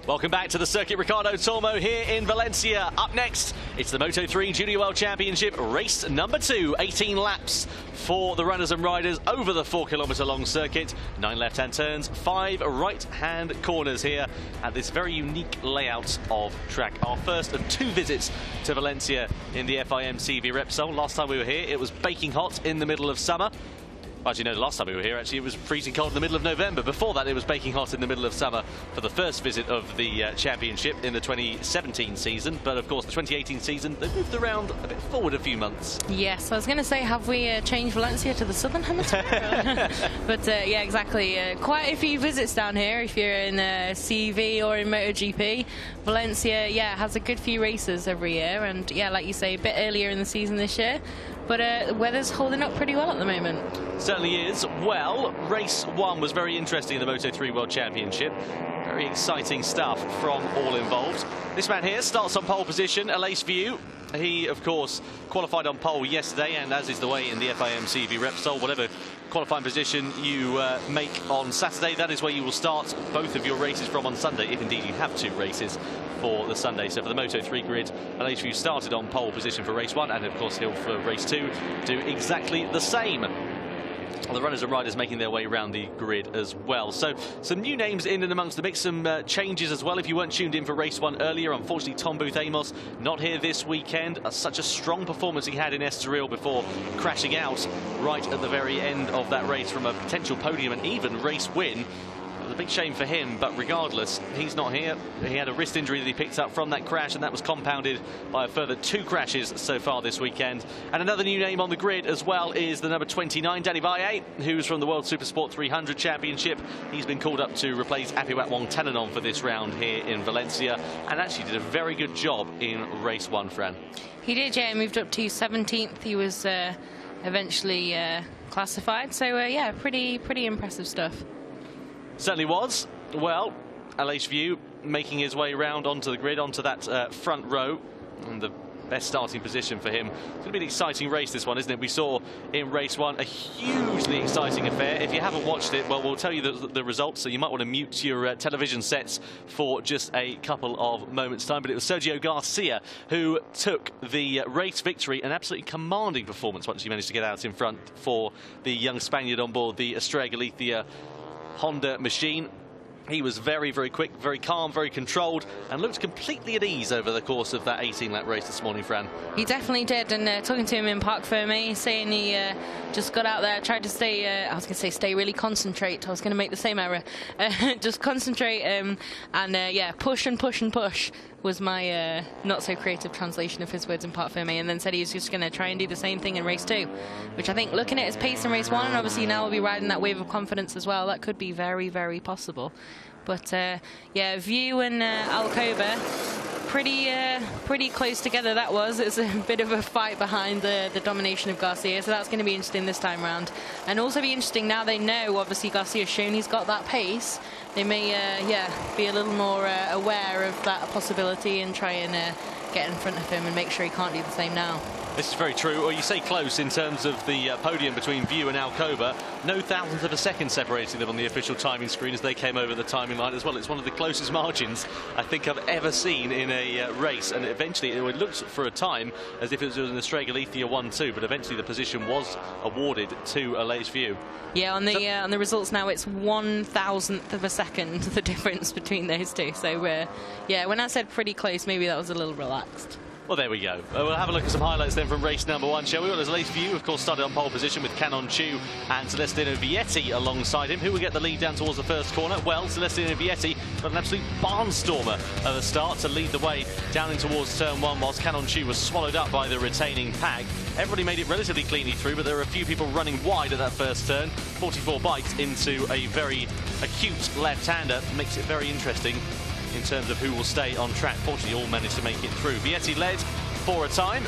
Welcome back to the circuit. Ricardo, Tormo here in Valencia. Up next, it's the Moto3 Junior World Championship, race number 2. 18 laps for the runners and riders over the 4-kilometre long circuit. 9 left-hand turns, 5 right-hand corners here at this very unique layout of track. Our first of 2 visits to Valencia in the FIM CEV Repsol. Last time we were here, it was baking hot in the middle of summer. As you know, the last time we were here, actually, it was freezing cold in the middle of November. Before that, it was baking hot in the middle of summer for the first visit of the championship in the 2017 season. But, of course, the 2018 season, they moved around a bit forward a few months. Yes, I was going to say, have we changed Valencia to the southern hemisphere? But, yeah, exactly. Quite a few visits down here if you're in CV or in MotoGP. Valencia, yeah, has a good few races every year. And, yeah, like you say, a bit earlier in the season this year. But the weather's holding up pretty well at the moment. Certainly is. Well, race 1 was very interesting in the Moto3 World Championship. Very exciting stuff from all involved. This man here starts on pole position, Aleix View. He, of course, qualified on pole yesterday, and as is the way in the FIM CEV Repsol, whatever qualifying position you make on Saturday, that is where you will start both of your races from on Sunday, if indeed you have 2 races for the Sunday. So for the Moto3 grid, Aleix View started on pole position for race 1, and of course he'll for race 2 do exactly the same. The runners and riders making their way around the grid as well. So some new names in and amongst the mix, some changes as well. If you weren't tuned in for race 1 earlier, unfortunately Tom Booth-Amos not here this weekend. Such a strong performance he had in Estoril before crashing out right at the very end of that race from a potential podium and even race win. It was a big shame for him, but regardless, he's not here. He had a wrist injury that he picked up from that crash, and that was compounded by a further 2 crashes so far this weekend. And another new name on the grid as well is the number 29, Danny Valle, who's from the World Supersport 300 Championship. He's been called up to replace Apiwat Wongtananon for this round here in Valencia, and actually did a very good job in race 1, Fran. He did, yeah. He moved up to 17th. He was eventually classified. So, yeah, pretty impressive stuff. Certainly was. Well, Aleix View making his way round onto the grid, onto that front row, and the best starting position for him. It's going to be an exciting race, this one, isn't it? We saw in race 1 a hugely exciting affair. If you haven't watched it, well, we'll tell you the results, so you might want to mute your television sets for just a couple of moments' time. But it was Sergio Garcia who took the race victory, an absolutely commanding performance once he managed to get out in front for the young Spaniard on board the Estrella Galicia Honda machine. He was very, very quick, very calm, very controlled, and looked completely at ease over the course of that 18-lap race this morning, Fran. He definitely did, and talking to him in Parc Fermé, saying he just got out there, tried to stay, I was going to say stay really concentrate. I was going to make the same error. Just concentrate and, yeah, push and push and push was my not-so-creative translation of his words in Parc Fermé, and then said he was just going to try and do the same thing in race 2, which I think, looking at his pace in race 1, and obviously now we'll be riding that wave of confidence as well, that could be very, very possible. But, yeah, View and Alcoba, pretty close together that was. It's a bit of a fight behind the domination of Garcia, so that's going to be interesting this time round. And also be interesting now they know, obviously, Garcia's shown he's got that pace. They may, yeah, be a little more aware of that possibility and try and get in front of him and make sure he can't do the same now. This is very true. Or you say close in terms of the podium between View and Alcoba. No thousandth of a second separating them on the official timing screen as they came over the timing line as well. It's one of the closest margins I think I've ever seen in a race. And eventually it looked for a time as if it was an Estrella Galicia 1-2, but eventually the position was awarded to Aleix View. Yeah, on the results now, it's 1,000th of a second, the difference between those two. So, yeah, when I said pretty close, maybe that was a little relaxed. Well, there we go. We'll have a look at some highlights then from race number 1, shall we? Well, as Aleix View, of course, started on pole position with Canon Chu and Celestino Vietti alongside him. Who will get the lead down towards the first corner? Well, Celestino Vietti got an absolute barnstormer at the start to lead the way down in towards turn 1, whilst Canon Chu was swallowed up by the retaining pack. Everybody made it relatively cleanly through, but there were a few people running wide at that first turn. 44 bites into a very acute left-hander. Makes it very interesting in terms of who will stay on track. Fortunately, all managed to make it through. Vietti led for a time,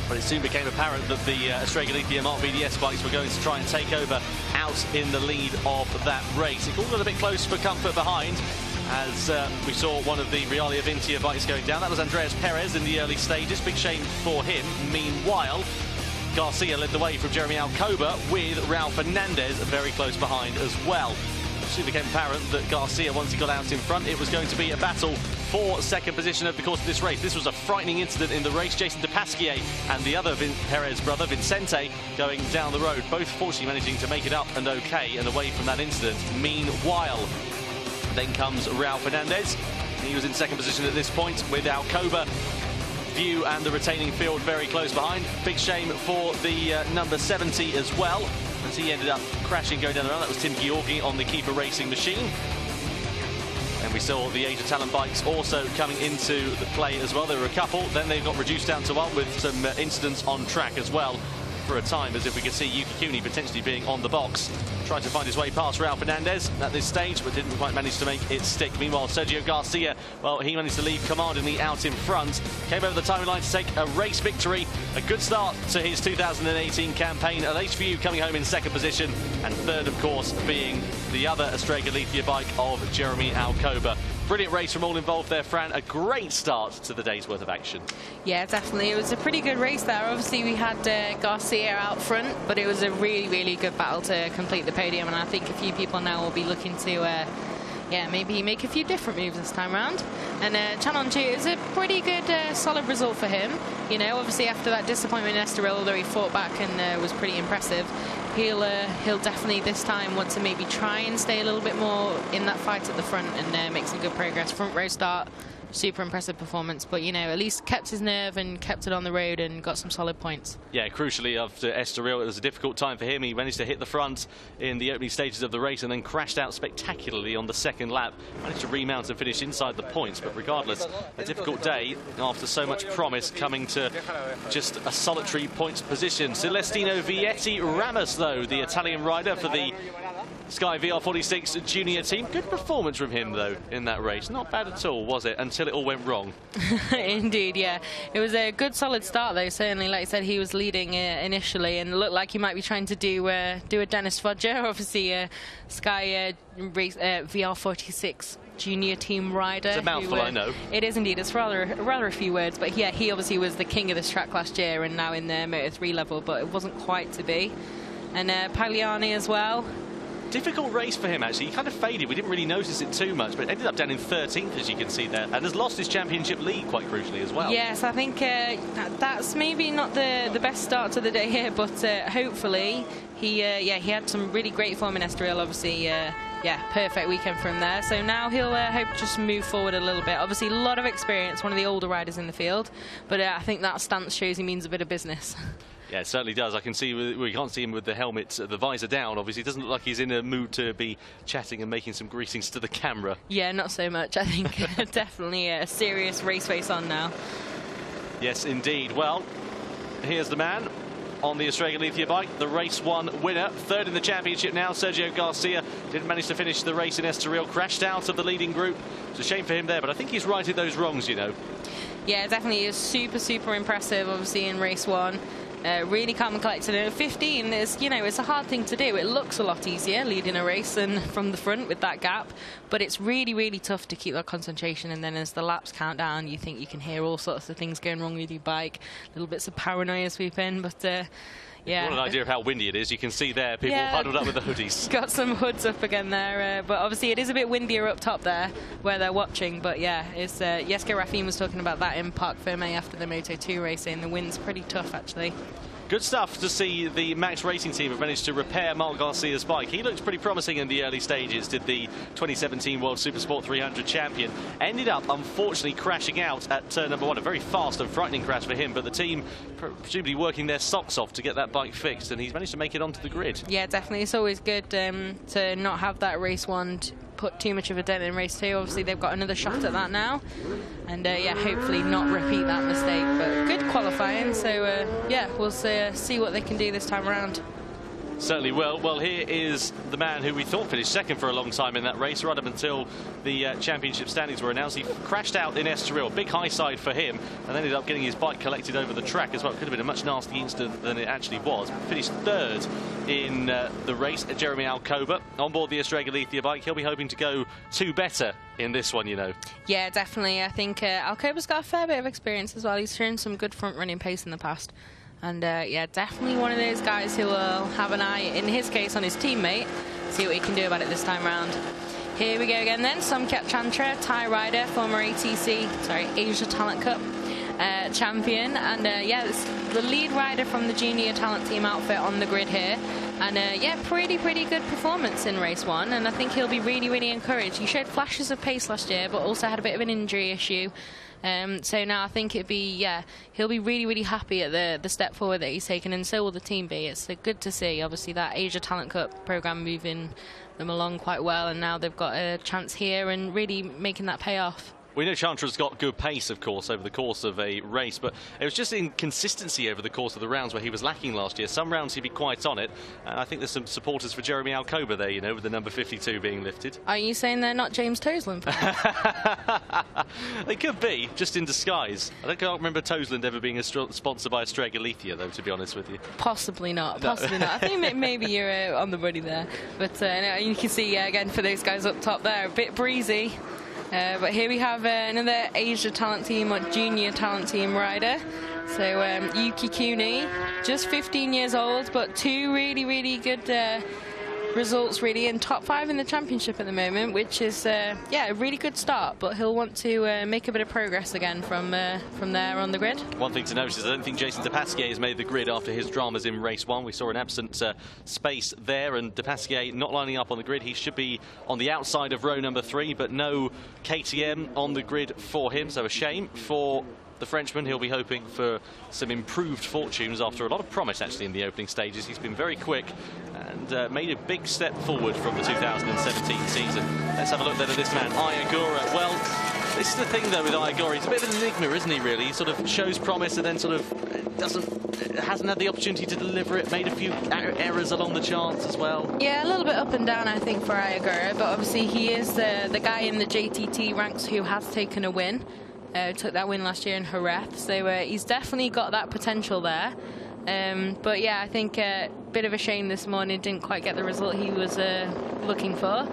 but it soon became apparent that the Estrella Galicia Mark VDS bikes were going to try and take over out in the lead of that race. It got a bit close for comfort behind as we saw one of the Realia Vintia bikes going down. That was Andreas Perez in the early stages. Big shame for him. Meanwhile, Garcia led the way from Jeremy Alcoba with Raul Fernandez very close behind as well. soon became apparent that Garcia, once he got out in front, it was going to be a battle for second position over the course of this race. This was a frightening incident in the race. Jason DePasquier and the other Perez brother, Vicente, going down the road, both fortunately managing to make it up and okay and away from that incident. Meanwhile, then comes Raul Fernandez. He was in second position at this point with Alcoba, View and the retaining field very close behind. Big shame for the number 70 as well, as he ended up crashing going down the run. That was Tim Georgi on the Keeper Racing machine. And we saw the Age of Talent bikes also coming into the play as well. There were a couple, then they got reduced down to one with some incidents on track as well for a time, as if we could see Yuki Kuni potentially being on the box, trying to find his way past Raul Fernandez at this stage, but didn't quite manage to make it stick. Meanwhile, Sergio Garcia, well, he managed to leave commandingly out in front, came over the timing line to take a race victory. A good start to his 2018 campaign. Aleix View coming home in second position, and third, of course, being the other Estrella Galicia bike of Jeremy Alcoba. Brilliant race from all involved there, Fran. A great start to the day's worth of action. Yeah, definitely. It was a pretty good race there. Obviously, we had Garcia out front, but it was a really, really good battle to complete the podium. And I think a few people now will be looking to, maybe make a few different moves this time around. And Chanonju is a pretty good, solid result for him. You know, obviously after that disappointment in Estoril, although he fought back and was pretty impressive, he'll definitely this time want to maybe try and stay a little bit more in that fight at the front and make some good progress. Front row start, super impressive performance, but you know, at least kept his nerve and kept it on the road and got some solid points. Yeah, crucially after Estoril, it was a difficult time for him. He managed to hit the front in the opening stages of the race and then crashed out spectacularly on the second lap. Managed to remount and finish inside the points, but regardless, a difficult day after so much promise coming to just a solitary points position. Celestino Vietti Ramos, though, the Italian rider for the Sky VR46 junior team. Good performance from him, though, in that race. Not bad at all, was it? Until it all went wrong. Indeed, yeah. It was a good, solid start, though. Certainly, like I said, he was leading initially and looked like he might be trying to do a Dennis Fudger. Obviously, Sky VR46 junior team rider. It's a mouthful, I know. It is indeed. It's rather a few words. But yeah, he obviously was the king of this track last year and now in the Moto3 level, but it wasn't quite to be. And Pagliani as well. Difficult race for him, actually. He kind of faded. We didn't really notice it too much, but ended up down in 13th, as you can see there, and has lost his championship lead quite crucially as well. Yes, I think that's maybe not the best start to the day here, but hopefully he had some really great form in Estoril, obviously. Perfect weekend for him there. So now he'll hope to just move forward a little bit. Obviously, a lot of experience, one of the older riders in the field, but I think that stance shows he means a bit of business. Yeah, it certainly does. I can see, we can't see him with the helmet, the visor down. Obviously, it doesn't look like he's in a mood to be chatting and making some greetings to the camera. Yeah, not so much. I think definitely a serious race face on now. Yes, indeed. Well, here's the man on the Estrella Galicia bike, the race one winner, third in the championship now. Sergio Garcia didn't manage to finish the race in Estoril, crashed out of the leading group. It's a shame for him there, but I think he's righted those wrongs, you know. Yeah, definitely is super impressive, obviously, in race one. Really calm and collected. And at 15, it's a hard thing to do. It looks a lot easier leading a race than from the front with that gap, but it's really tough to keep that concentration. And then as the laps count down, you think you can hear all sorts of things going wrong with your bike, little bits of paranoia sweep in, but yeah. What an idea of how windy it is. You can see there people huddled up with the hoodies. Got some hoods up again there, but obviously it is a bit windier up top there where they're watching. But yeah, it's Jeske Raffin was talking about that in Parc Fermé after the Moto2 racing. The wind's pretty tough, actually. Good stuff to see the Max Racing team have managed to repair Marc Garcia's bike. He looked pretty promising in the early stages, did the 2017 World Supersport 300 champion. Ended up, unfortunately, crashing out at turn number one. A very fast and frightening crash for him, but the team presumably working their socks off to get that bike fixed, and he's managed to make it onto the grid. Yeah, definitely. It's always good to not have that race one put too much of a dent in race two. Obviously, they've got another shot at that now. And hopefully not repeat that mistake, but good qualifying, so we'll see what they can do this time around. Certainly will. Well, here is the man who we thought finished second for a long time in that race, right up until the championship standings were announced. He crashed out in Estoril, big high side for him, and ended up getting his bike collected over the track as well. It could have been a much nastier incident than it actually was. Finished third in the race, Jeremy Alcoba, on board the Estrella Galicia bike. He'll be hoping to go two better in this one, you know. Yeah, definitely. I think Alcoba's got a fair bit of experience as well. He's shown some good front running pace in the past. And definitely one of those guys who will have an eye, in his case, on his teammate, see what he can do about it this time round. Here we go again then, Somkiat Chantra, Thai rider, former Asia Talent Cup champion, and yeah, it's the lead rider from the junior talent team outfit on the grid here. And yeah, pretty good performance in race 1, and I think he'll be really encouraged. He showed flashes of pace last year, but also had a bit of an injury issue. So now I think he'll be really happy at the step forward that he's taken, and so will the team be. It's good to see, obviously, that Asia Talent Cup program moving them along quite well, and now they've got a chance here and really making that pay off. We know Chantra's got good pace, of course, over the course of a race, but it was just inconsistency over the course of the rounds where he was lacking last year. Some rounds he'd be quite on it, and I think there's some supporters for Jeremy Alcoba there, you know, with the number 52 being lifted. Are you saying they're not James Toseland fans? They could be, just in disguise. I can't remember Toseland ever being sponsored by Estrella Galicia, though, to be honest with you. Possibly not, possibly not. I think maybe you're on the money there. But you can see, again, for those guys up top there, a bit breezy. But here we have another Asia Talent Team or Junior Talent Team rider. So Yuki Kuni, just 15 years old, but 2 really good results, really, in top 5 in the championship at the moment, which is yeah, a really good start. But he'll want to make a bit of progress again from there on the grid. One thing to notice is I don't think Jason Depasquier has made the grid after his dramas in race 1. We saw an absent space there, and Depasquier not lining up on the grid. He should be on the outside of row number 3, but no KTM on the grid for him, so a shame for the Frenchman. He'll be hoping for some improved fortunes after a lot of promise, actually, in the opening stages. He's been very quick and made a big step forward from the 2017 season. Let's have a look then at this man, Ayagura. Well, this is the thing, though, with Ayagura. He's a bit of an enigma, isn't he, really? He sort of shows promise and then sort of hasn't had the opportunity to deliver it, made a few errors along the charts as well. Yeah, a little bit up and down, I think, for Ayagura, but obviously he is the guy in the JTT ranks who has taken a win. Took that win last year in Jerez, so he's definitely got that potential there. But yeah, I think a bit of a shame this morning, didn't quite get the result he was looking for.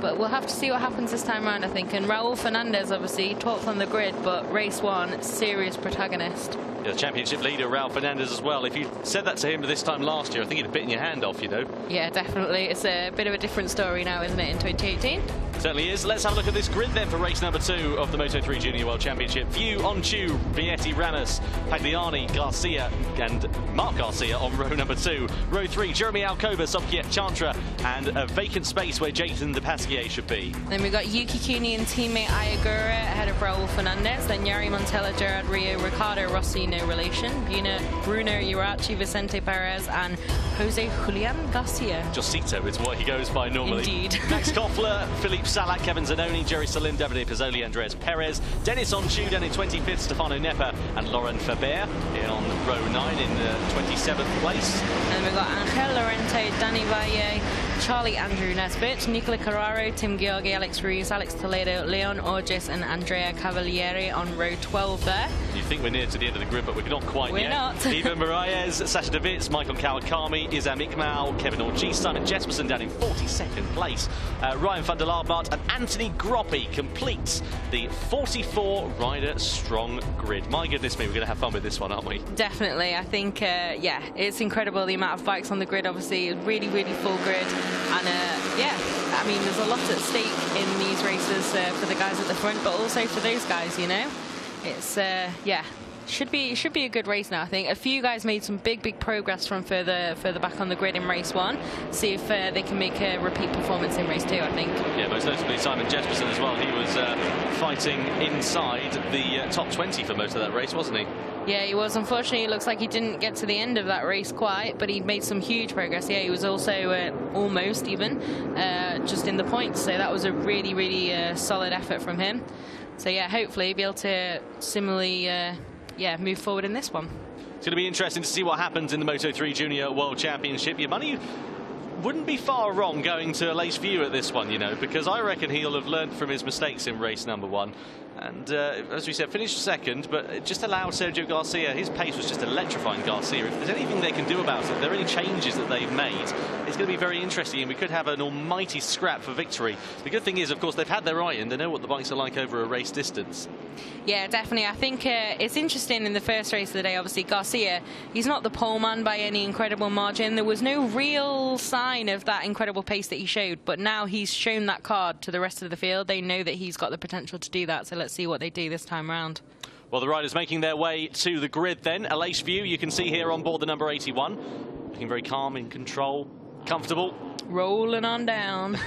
But we'll have to see what happens this time around, I think. And Raul Fernandez, obviously, 12th on the grid, but race 1, serious protagonist. Yeah, the championship leader, Raul Fernandez, as well. If you said that to him this time last year, I think he'd have bitten your hand off, you know. Yeah, definitely. It's a bit of a different story now, isn't it, in 2018? Certainly is. Let's have a look at this grid then for race number 2 of the Moto3 Junior World Championship. View on Chu, Vietti, Ramos, Pagliani, Garcia and Mark Garcia on row number 2. Row 3, Jeremy Alcoba, Somkiat Chantra, and a vacant space where Jason Depasquier should be. Then we've got Yuki Kuni and teammate Ayagura ahead of Raul Fernandez. Then Yari Montella, Gerard Rio, Ricardo Rossi, no relation. Bruno Urachi, Vicente Perez, and Jose Julian Garcia. Josito is what he goes by normally. Indeed. Max Koffler, Philippe Salak, Kevin Zanoni, Jerry Salim, Davide Pizzoli, Andreas Perez, Dennis Onchu, down in 25th, Stefano Nepa, and Laurent Faber here on row 9 in 27th place. And we've got Angel Lorente, Danny Valle, Charlie Andrew Nesbitt, Nicola Carraro, Tim Georgi, Alex Ruiz, Alex Toledo, Leon Orges, and Andrea Cavalieri on row 12 there. You think we're near to the end of the grid, but we're not quite yet. We're not. Ivan Moraes, Sasha Davitz, Michael Kawakami, Izam Ikmal, Kevin Orji, Simon Jesperson down in 42nd place. Ryan van der Laarbaert and Anthony Groppy completes the 44-rider strong grid. My goodness me, we're going to have fun with this one, aren't we? Definitely. I think, yeah, it's incredible the amount of bikes on the grid, obviously. Really full grid. And, yeah, I mean, there's a lot at stake in these races for the guys at the front, but also for those guys, you know? It's, yeah, should be a good race now, I think. A few guys made some big progress from further back on the grid in race 1. See if they can make a repeat performance in race 2, I think. Yeah, most notably Simon Jesperson as well. He was fighting inside the top 20 for most of that race, wasn't he? Yeah, he was. Unfortunately, it looks like he didn't get to the end of that race quite, but he made some huge progress. Yeah, he was also almost even just in the points, so that was a really solid effort from him. So yeah, hopefully be able to similarly yeah, move forward in this one. It's going to be interesting to see what happens in the Moto3 Junior World Championship. Your money wouldn't be far wrong going to Aleix View at this one, you know, because I reckon he'll have learned from his mistakes in race number 1. And as we said, finished second, but it just allowed Sergio Garcia. His pace was just electrifying Garcia. If there's anything they can do about it, if there are any changes that they've made, it's going to be very interesting, and we could have an almighty scrap for victory. The good thing is, of course, they've had their eye in. They know what the bikes are like over a race distance. Yeah, definitely. I think it's interesting in the first race of the day, obviously, Garcia, he's not the pole man by any incredible margin. There was no real sign of that incredible pace that he showed, but now he's shown that card to the rest of the field. They know that he's got the potential to do that, so let's see what they do this time round. Well, the riders making their way to the grid then. Aleix View, you can see here on board the number 81. Looking very calm, in control, comfortable. Rolling on down.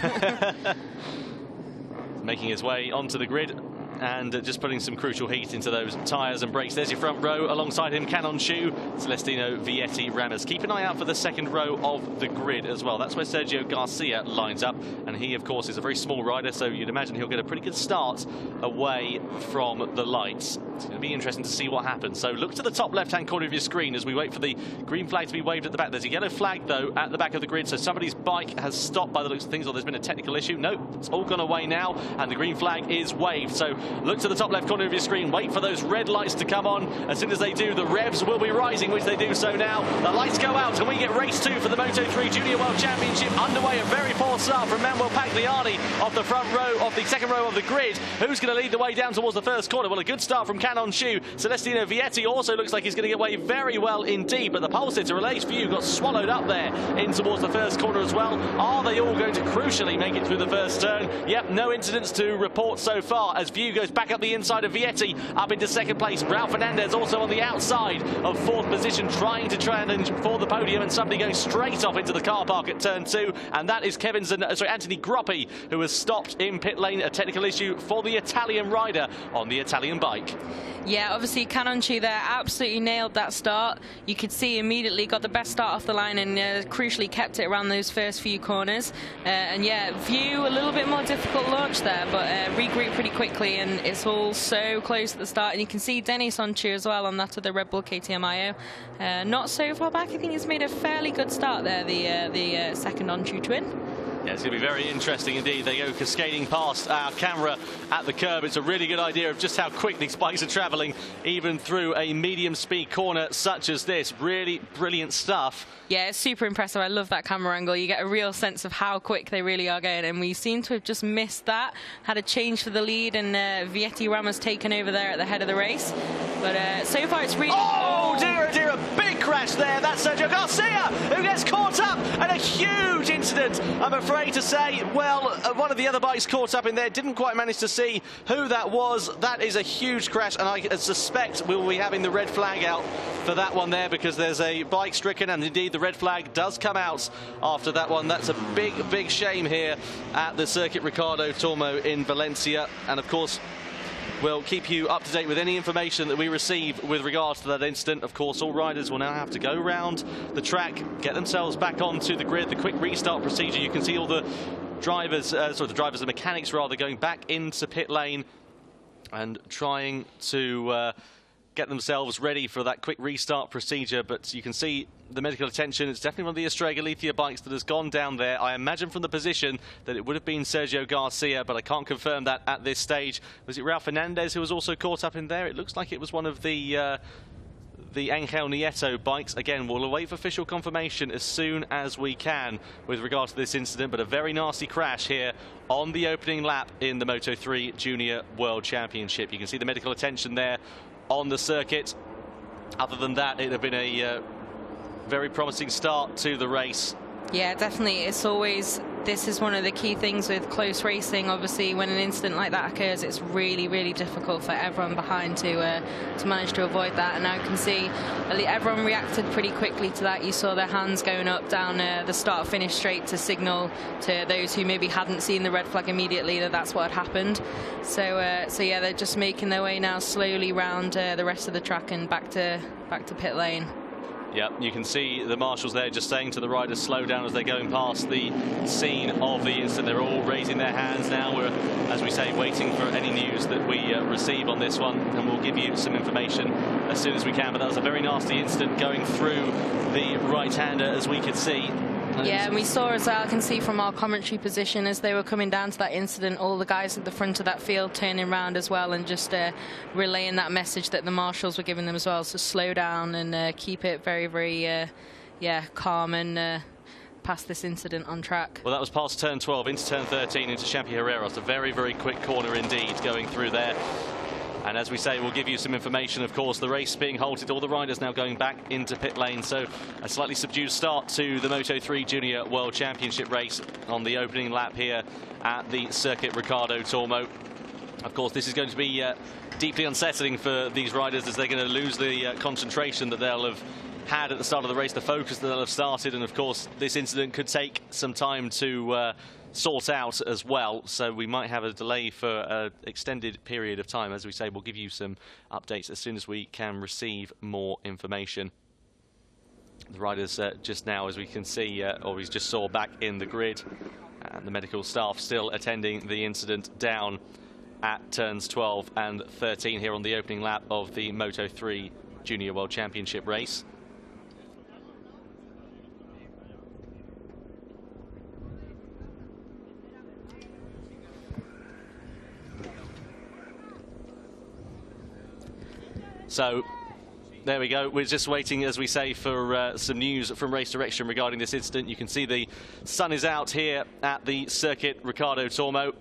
Making his way onto the grid and just putting some crucial heat into those tyres and brakes. There's your front row. Alongside him, Canon Shu, Celestino Vietti Ramos. Keep an eye out for the second row of the grid as well. That's where Sergio Garcia lines up, and he, of course, is a very small rider, so you'd imagine he'll get a pretty good start away from the lights. It's going to be interesting to see what happens. So look to the top left-hand corner of your screen as we wait for the green flag to be waved at the back. There's a yellow flag, though, at the back of the grid, so somebody's bike has stopped by the looks of things, or there's been a technical issue. No, it's all gone away now, and the green flag is waved. So look to the top left corner of your screen, wait for those red lights to come on. As soon as they do, the revs will be rising, which they do so now. The lights go out, and we get race 2 for the Moto3 Junior World Championship underway. A very poor start from Manuel Pagliani off the front row of the second row of the grid. Who's going to lead the way down towards the first corner? Well, a good start from Canon Shu. Celestino Vietti also looks like he's going to get away very well indeed, but the pole sitter, Aleix View, got swallowed up there in towards the first corner as well. Are they all going to crucially make it through the first turn? Yep, no incidents to report so far as View goes back up the inside of Vietti, up into second place. Raul Fernandez also on the outside of fourth position, trying to challenge for the podium, and somebody going straight off into the car park at turn 2, and that is Anthony Groppi, who has stopped in pit lane. A technical issue for the Italian rider on the Italian bike. Yeah, obviously Canon Shu there absolutely nailed that start. You could see immediately got the best start off the line and crucially kept it around those first few corners. And yeah, View a little bit more difficult launch there, but regrouped pretty quickly, and it's all so close at the start. And you can see Denis Onchu as well on that of the Red Bull KTM IO. Not so far back. I think he's made a fairly good start there, the second Onchu twin. Yeah, it's going to be very interesting indeed. They go cascading past our camera at the curb. It's a really good idea of just how quick these bikes are travelling, even through a medium speed corner such as this. Really brilliant stuff. Yeah, it's super impressive. I love that camera angle. You get a real sense of how quick they really are going, and we seem to have just missed that. Had a change for the lead, and Vietti Ramos taken over there at the head of the race. But so far it's really... Oh, dear, oh dear, a big crash there. That's Sergio Garcia, who gets caught up, and a huge incident, I'm afraid to say. Well, one of the other bikes caught up in there, didn't quite manage to see who that was. That is a huge crash, and I suspect we will be having the red flag out for that one there, because there's a bike stricken, and indeed the red flag does come out after that one. That's a big, big shame here at the Circuit Ricardo Tormo in Valencia, and of course we'll keep you up to date with any information that we receive with regards to that incident. Of course, all riders will now have to go round the track, get themselves back onto the grid. The quick restart procedure, you can see all the drivers, the mechanics rather, going back into pit lane and trying to get themselves ready for that quick restart procedure. But you can see the medical attention. It's definitely one of the Estrella Galicia bikes that has gone down there. I imagine from the position that it would have been Sergio Garcia, but I can't confirm that at this stage. Was it Raul Fernandez who was also caught up in there? It looks like it was one of the Angel Nieto bikes. Again, we'll await for official confirmation as soon as we can with regard to this incident, but a very nasty crash here on the opening lap in the Moto3 Junior World Championship. You can see the medical attention there on the circuit. Other than that, it had been a very promising start to the race. Yeah, definitely. It's always, this is one of the key things with close racing. Obviously, when an incident like that occurs, it's really, really difficult for everyone behind to manage to avoid that. And now you can see everyone reacted pretty quickly to that. You saw their hands going up down the start-finish straight to signal to those who maybe hadn't seen the red flag immediately that that's what had happened. So yeah, they're just making their way now slowly round the rest of the track and back to pit lane. Yeah, you can see the marshals there just saying to the riders, slow down as they're going past the scene of the incident. They're all raising their hands now. We're, as we say, waiting for any news that we receive on this one, and we'll give you some information as soon as we can. But that was a very nasty incident going through the right-hander, as we could see. Yeah, and we saw as well, I can see from our commentary position as they were coming down to that incident, all the guys at the front of that field turning around as well and just relaying that message that the marshals were giving them as well. So slow down and keep it very, very, calm and past this incident on track. Well, that was past turn 12 into turn 13 into Champi Herreros. A very, very quick corner indeed going through there. And as we say, we'll give you some information, of course. The race being halted, all the riders now going back into pit lane. So a slightly subdued start to the Moto3 Junior World Championship race on the opening lap here at the circuit Ricardo Tormo. Of course, this is going to be deeply unsettling for these riders as they're going to lose the concentration that they'll have had at the start of the race, the focus that they'll have started. And of course, this incident could take some time to sort out as well, so we might have a delay for an extended period of time. As we say, we'll give you some updates as soon as we can receive more information. The riders just now, as we can see, or we just saw back in the grid, and the medical staff still attending the incident down at turns 12 and 13 here on the opening lap of the Moto3 Junior World Championship race. So there we go. We're just waiting, as we say, for some news from Race Direction regarding this incident. You can see the sun is out here at the circuit Ricardo Tormo.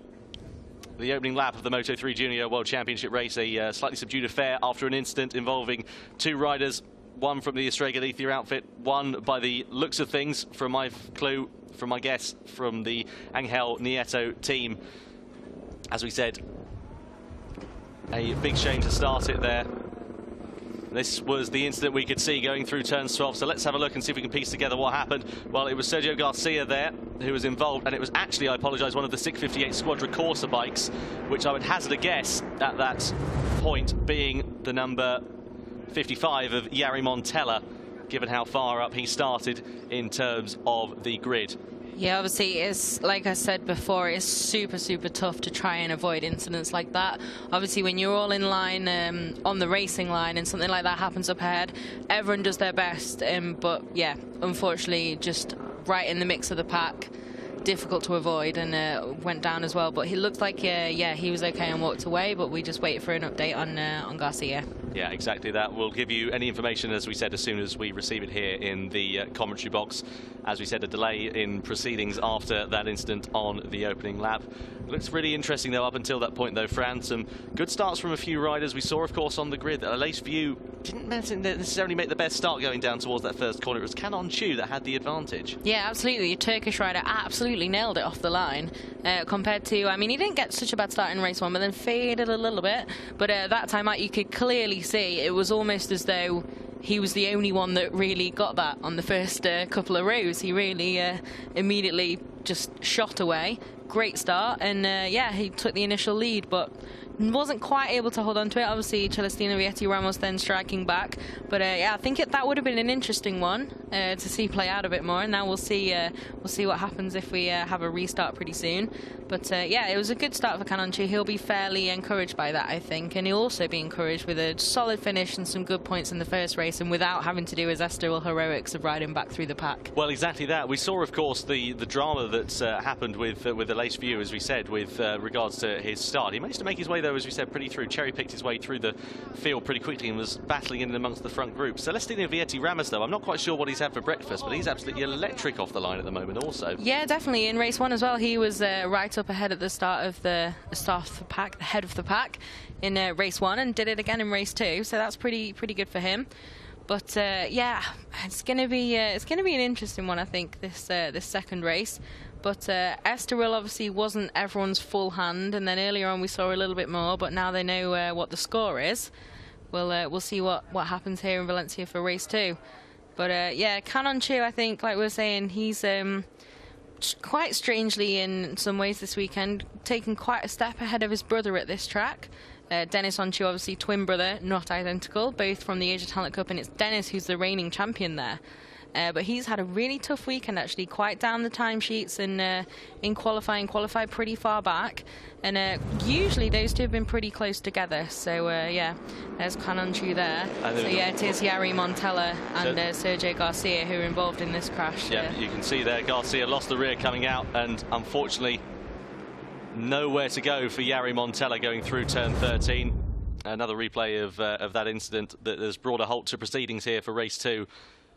The opening lap of the Moto3 Junior World Championship race, a slightly subdued affair after an incident involving two riders, one from the Estrella Galicia outfit, one by the looks of things, from my clue, from my guess, from the Angel Nieto team. As we said, a big shame to start it there. This was the incident we could see going through turns 12, so let's have a look and see if we can piece together what happened. Well, it was Sergio Garcia there who was involved, and it was actually, I apologise, one of the 658 Squadra Corsa bikes, which I would hazard a guess at that point being the number 55 of Jari Montella, given how far up he started in terms of the grid. Yeah, obviously, it's like I said before, it's super, super tough to try and avoid incidents like that. Obviously, when you're all in line on the racing line and something like that happens up ahead, everyone does their best. But yeah, unfortunately, just right in the mix of the pack, difficult to avoid, and went down as well. But he looked like, yeah, he was okay and walked away, but we just waited for an update on Garcia. Yeah, exactly that. We'll give you any information, as we said, as soon as we receive it here in the commentary box. As we said, a delay in proceedings after that incident on the opening lap. It looks really interesting, though, up until that point, though, Fran. Some good starts from a few riders. We saw, of course, on the grid that Alace View didn't necessarily make the best start going down towards that first corner. It was Canon Chu that had the advantage. Yeah, absolutely. Your Turkish rider absolutely nailed it off the line compared to, I mean, he didn't get such a bad start in race one, but then faded a little bit. But that time out, you could clearly see it was almost as though he was the only one that really got that on the first couple of rows. He really immediately just shot away. Great start, and yeah, he took the initial lead, but wasn't quite able to hold on to it. Obviously, Celestino Vietti Ramos then striking back, but yeah, I think that would have been an interesting one to see play out a bit more. And now we'll see what happens if we have a restart pretty soon. But yeah, it was a good start for Canonchi. He'll be fairly encouraged by that, I think, and he'll also be encouraged with a solid finish and some good points in the first race, and without having to do his Estoril heroics of riding back through the pack. Well, exactly that. We saw, of course, the drama that happened with Alace View, as we said, with regards to his start. He managed to make his way, though, as we said, pretty through, cherry-picked his way through the field pretty quickly and was battling in amongst the front group. Celestino Vietti Ramos, though, I'm not quite sure what he's had for breakfast, but he's absolutely electric off the line at the moment also. Yeah, definitely. In race one as well, he was right up ahead at the start of the pack, the head of the pack in race one, and did it again in race two, so that's pretty good for him. But yeah, it's gonna be an interesting one, I think, this second race. But Estoril obviously wasn't everyone's full hand, and then earlier on we saw a little bit more, but now they know what the score is. We'll see what happens here in Valencia for race two. But yeah, Canon Chu, I think, like we were saying, he's quite strangely in some ways this weekend taken quite a step ahead of his brother at this track. Dennis Onchu, obviously twin brother, not identical, both from the Asia Talent Cup, and it's Dennis who's the reigning champion there. but he's had a really tough weekend, actually, quite down the timesheets, and in qualified pretty far back. And usually those two have been pretty close together. So, yeah, there's Kanonchu there. So, yeah, it is Yari Montella and Sergio Garcia who are involved in this crash. Yeah, you can see there Garcia lost the rear coming out, and unfortunately nowhere to go for Yari Montella going through turn 13. Another replay of that incident that has brought a halt to proceedings here for race 2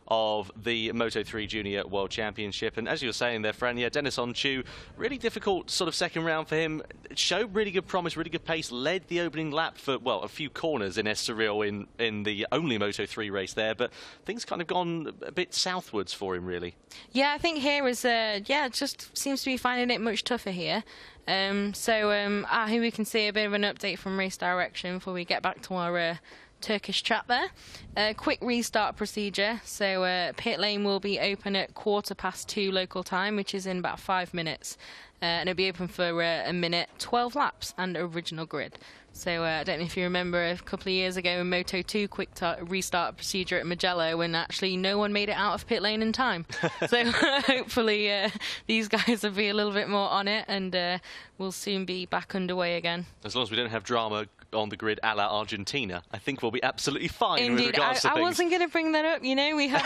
of the Moto3 Junior World Championship. And as you were saying there, Fran, yeah, Dennis Onchu, really difficult sort of second round for him. It showed really good promise, really good pace, led the opening lap for, well, a few corners in Estoril in the only Moto3 race there, but things kind of gone a bit southwards for him, really. Yeah, I think here is, yeah, just seems to be finding it much tougher here. Here we can see a bit of an update from race direction before we get back to our Turkish chat there. Quick restart procedure. So pit lane will be open at 2:15 local time, which is in about 5 minutes. And it'll be open for a minute, 12 laps and original grid. So I don't know if you remember a couple of years ago in Moto2 quick restart procedure at Mugello when actually no one made it out of pit lane in time. So hopefully these guys will be a little bit more on it, and we'll soon be back underway again. As long as we don't have drama on the grid a la Argentina, I think we'll be absolutely fine. Indeed. With regards to things. I wasn't going to bring that up. You know, we had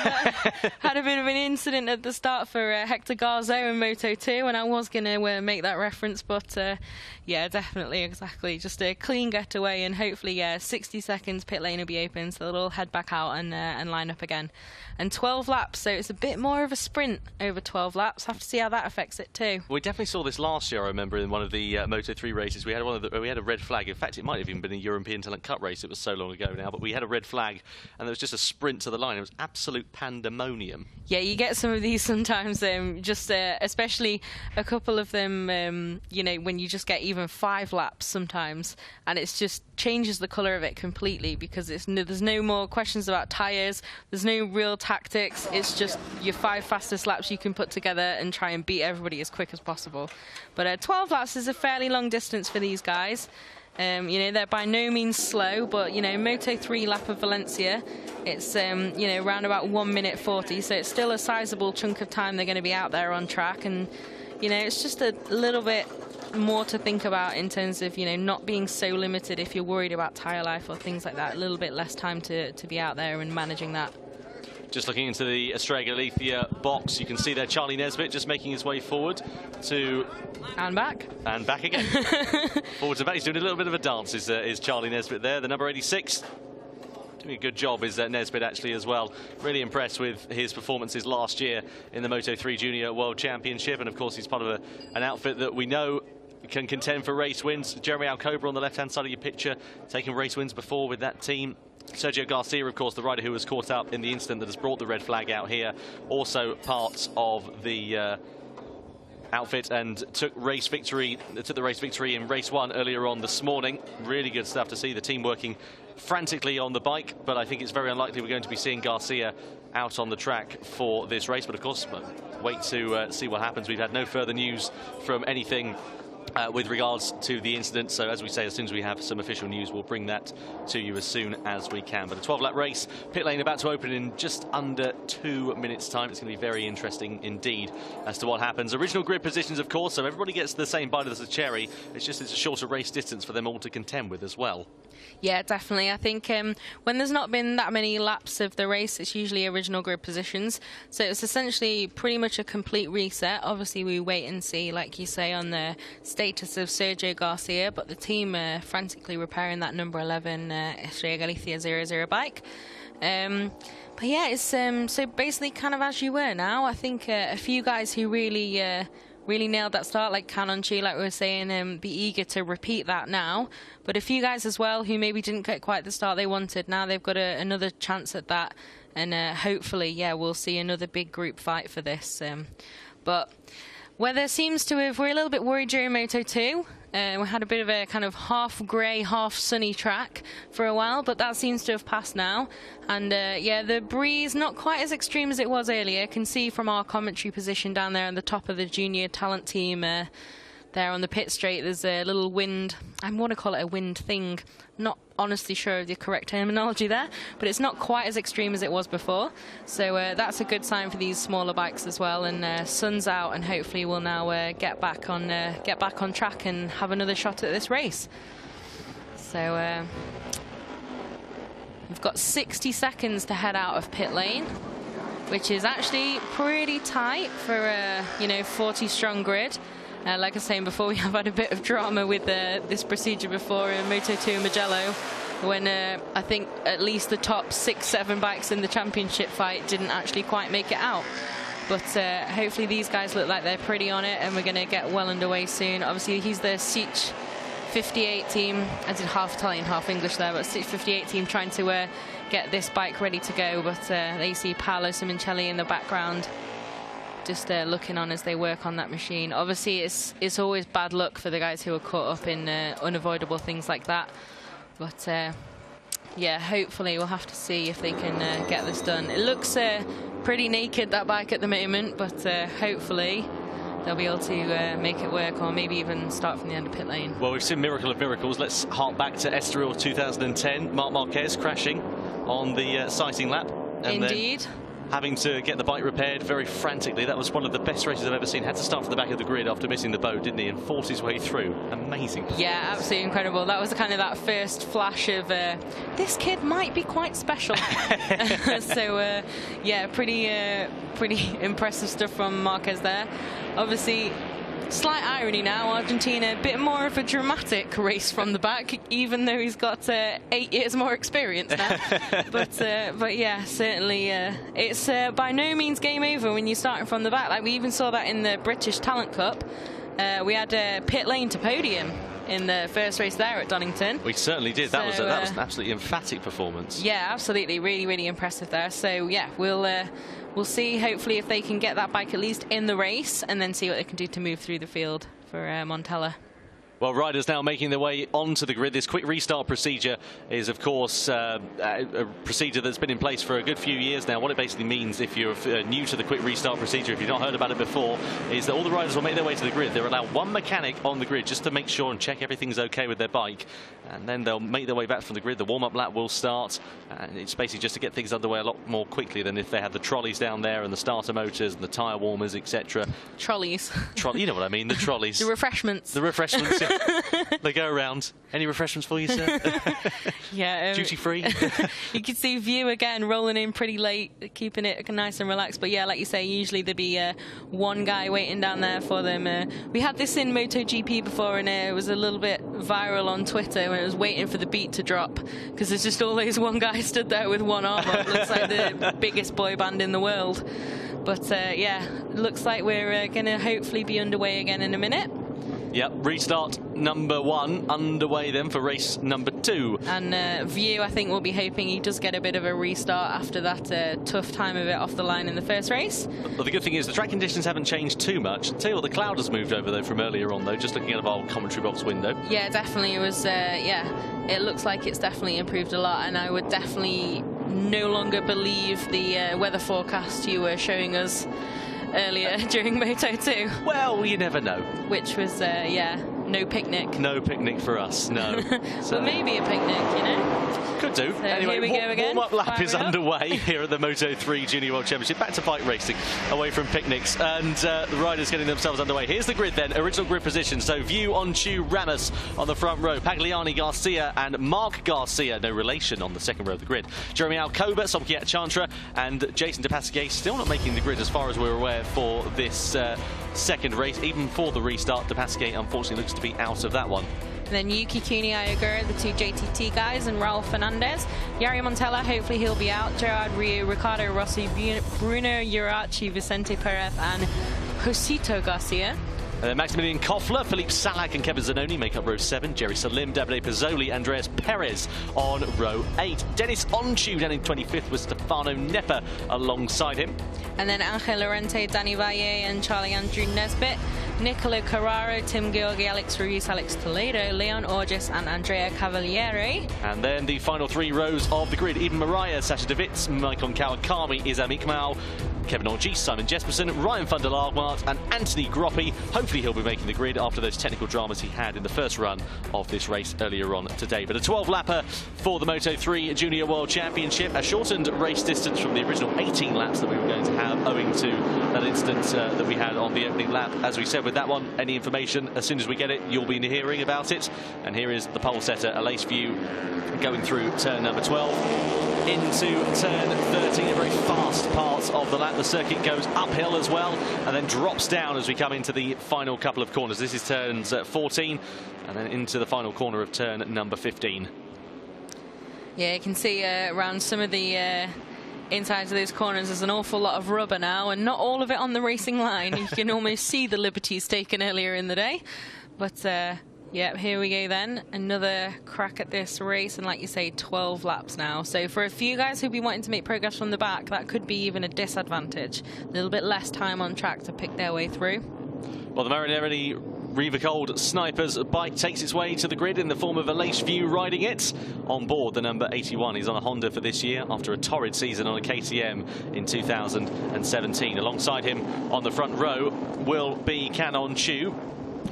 had a bit of an incident at the start for Hector Garzo in Moto2, and I was going to make that reference, but yeah, definitely, exactly. Just a clean getaway, and hopefully, yeah, 60 seconds pit lane will be open, so they'll head back out and line up again. And 12 laps, so it's a bit more of a sprint over 12 laps. Have to see how that affects it too. We definitely saw this last year. I remember in one of the Moto3 races, we had a red flag. In fact, it might have even been a European Talent Cup race. It was so long ago now, but we had a red flag, and there was just a sprint to the line. It was absolute pandemonium. Yeah, you get some of these sometimes. Just especially a couple of them. You know, when you just get even 5 laps sometimes, and it's just changes the colour of it completely, because there's no more questions about tyres. There's no real tactics. It's just your 5 fastest laps you can put together and try and beat everybody as quick as possible. But 12 laps is a fairly long distance for these guys. You know, they're by no means slow, but, you know, Moto3 lap of Valencia, it's, you know, around about 1 minute 40, so it's still a sizable chunk of time they're going to be out there on track. And, you know, it's just a little bit more to think about in terms of, you know, not being so limited if you're worried about tyre life or things like that. A little bit less time to be out there and managing that. Just looking into the Estrella Galicia box, you can see there Charlie Nesbitt just making his way forward to... And back. And back again. Forward to back. He's doing a little bit of a dance, is Charlie Nesbitt there. The number 86. Doing a good job is Nesbitt actually as well. Really impressed with his performances last year in the Moto3 Junior World Championship. And of course he's part of an outfit that we know can contend for race wins. Jeremy Alcoba on the left-hand side of your picture, taking race wins before with that team. Sergio Garcia, of course, the rider who was caught up in the incident that has brought the red flag out here, also part of the outfit and took the race victory in race 1 earlier on this morning. Really good stuff to see the team working frantically on the bike, but I think it's very unlikely we're going to be seeing Garcia out on the track for this race. But of course, wait to see what happens. We've had no further news from anything with regards to the incident, so as we say, as soon as we have some official news, we'll bring that to you as soon as we can. But a 12-lap race, pit lane about to open in just under 2 minutes' time. It's going to be very interesting indeed as to what happens. Original grid positions, of course, so everybody gets the same bite as a cherry. It's just it's a shorter race distance for them all to contend with as well. Yeah, definitely. I think when there's not been that many laps of the race, it's usually original grid positions. So it's essentially pretty much a complete reset. Obviously, we wait and see, like you say, on the status of Sergio Garcia, but the team are frantically repairing that number 11 Estrella Galicia 00 bike. But yeah, it's so basically kind of as you were now. I think a few guys who really nailed that start, like Kanonchi, like we were saying, be eager to repeat that now. But a few guys as well who maybe didn't get quite the start they wanted, now they've got another chance at that. And hopefully, yeah, we'll see another big group fight for this. But weather seems to have... We're a little bit worried during Moto2. We had a bit of a kind of half grey, half sunny track for a while, but that seems to have passed now. And yeah, the breeze not quite as extreme as it was earlier. You can see from our commentary position down there on the top of the junior talent team, there on the pit straight. There's a little wind, I want to call it a wind thing, not honestly sure of the correct terminology there, but it's not quite as extreme as it was before, so that's a good sign for these smaller bikes as well. And sun's out, and hopefully we'll now get back on track and have another shot at this race. So we've got 60 seconds to head out of pit lane, which is actually pretty tight for a 40 strong grid. Like I was saying before, we have had a bit of drama with this procedure before in Moto2 and Mugello, when I think at least the top 6-7 bikes in the championship fight didn't actually quite make it out. But hopefully these guys look like they're pretty on it, and we're going to get well underway soon. Obviously, he's the Seach 58 team. I did half Italian, half English there, but Seach 58 team trying to get this bike ready to go. But there you see Paolo Simoncelli in the background, just looking on as they work on that machine. Obviously, it's always bad luck for the guys who are caught up in unavoidable things like that. But yeah, hopefully we'll have to see if they can get this done. It looks pretty naked, that bike at the moment, but hopefully they'll be able to make it work, or maybe even start from the end of pit lane. Well, we've seen miracle of miracles. Let's hark back to Estoril 2010. Marc Marquez crashing on the sighting lap. And indeed. Then having to get the bike repaired very frantically. That was one of the best races I've ever seen. Had to start from the back of the grid after missing the boat, didn't he? And forced his way through. Amazing. Yeah, absolutely incredible. That was kind of that first flash of this kid might be quite special. So yeah, pretty impressive stuff from Marquez there. Obviously, slight irony now, Argentina, a bit more of a dramatic race from the back, even though he's got 8 years more experience now. But yeah, certainly it's by no means game over when you're starting from the back. Like, we even saw that in the British Talent Cup. We had pit lane to podium in the first race there at Donington. We certainly did. That was an absolutely emphatic performance. Yeah, absolutely, really impressive there. So yeah, we'll see, hopefully, if they can get that bike at least in the race, and then see what they can do to move through the field for Montella. Well, riders now making their way onto the grid. This quick restart procedure is, of course, a procedure that's been in place for a good few years now. What it basically means, if you're new to the quick restart procedure, if you've not heard about it before, is that all the riders will make their way to the grid. They're allowed one mechanic on the grid just to make sure and check everything's okay with their bike. And then they'll make their way back from the grid. The warm-up lap will start. And it's basically just to get things underway a lot more quickly than if they had the trolleys down there and the starter motors and the tyre warmers, etc. Trolleys. You know what I mean, the trolleys. The refreshments. The refreshments, yeah. They go around. Any refreshments for you, sir? Yeah. Duty free. You can see View again rolling in pretty late, keeping it nice and relaxed. But yeah, like you say, usually there'd be one guy waiting down there for them. We had this in MotoGP before, and it was a little bit viral on Twitter when it was waiting for the beat to drop, because there's just always one guy stood there with one arm up. Looks like the biggest boy band in the world. But yeah, looks like we're going to hopefully be underway again in a minute. Yep, restart number 1 underway then for race number 2. And View, I think, will be hoping he does get a bit of a restart after that tough time of it off the line in the first race. Well, the good thing is the track conditions haven't changed too much. I'll tell you what, the cloud has moved over though from earlier on though, just looking out of our commentary box window. Yeah, definitely. It was, yeah, it looks like it's definitely improved a lot, and I would definitely no longer believe the weather forecast you were showing us earlier during Moto2. Well, you never know. Which was, yeah, no picnic. No picnic for us, no. So, but maybe a picnic, you know? Could do. So anyway, here we go again. Warm-up lap is underway here at the Moto3 Junior World Championship. Back to bike racing, away from picnics. And the riders getting themselves underway. Here's the grid then, original grid position. So View, Onchu, Ramos on the front row. Pagliani, Garcia and Marc Garcia, no relation, on the second row of the grid. Jeremy Alcoba, Somkiat Chantra and Jason DePasquier still not making the grid as far as we're aware for this second race. Even for the restart, DePasquier unfortunately looks to be out of that one. And then Yuki Kuni-Ayogura, the two JTT guys, and Raul Fernandez. Yari Montella, hopefully he'll be out. Gerard Riu, Ricardo Rossi, Bruno Urachi, Vicente Perez, and Josito Garcia. Maximilian Koffler, Philippe Salac and Kevin Zanoni make up row 7. Jerry Salim, Davide Pizzoli, Andreas Perez on row 8. Dennis Onchu down in 25th with Stefano Nepper alongside him. And then Angel Lorente, Danny Valle and Charlie Andrew Nesbitt. Nicola Carraro, Tim Georgi, Alex Ruiz, Alex Toledo, Leon Orges and Andrea Cavaliere. And then the final 3 rows of the grid. Eben Mariah, Sasha De Witz, Maikon Kawakami, Izam Ikmal, Kevin Orgy, Simon Jespersen, Ryan van der Laagmaert and Anthony Groppe. Hopefully he'll be making the grid after those technical dramas he had in the first run of this race earlier on today. But a 12-lapper for the Moto3 Junior World Championship, a shortened race distance from the original 18 laps that we were going to have, owing to that incident that we had on the opening lap. As we said with that one, any information, as soon as we get it, you'll be hearing about it. And here is the pole setter, Alace View, going through turn number 12 into turn 13, a very fast part of the lap. The circuit goes uphill as well and then drops down as we come into the final couple of corners. This is turns 14 and then into the final corner of turn number 15. Yeah, you can see around some of the insides of those corners there's an awful lot of rubber now, and not all of it on the racing line. You can almost see the liberties taken earlier in the day. But yeah, here we go then. Another crack at this race, and like you say, 12 laps now. So for a few guys who've been wanting to make progress from the back, that could be even a disadvantage. A little bit less time on track to pick their way through. Well, the Marinelli Riva Gold Snipers bike takes its way to the grid in the form of Alace View riding it. On board, the number 81. He's on a Honda for this year after a torrid season on a KTM in 2017. Alongside him on the front row will be Canon Chu.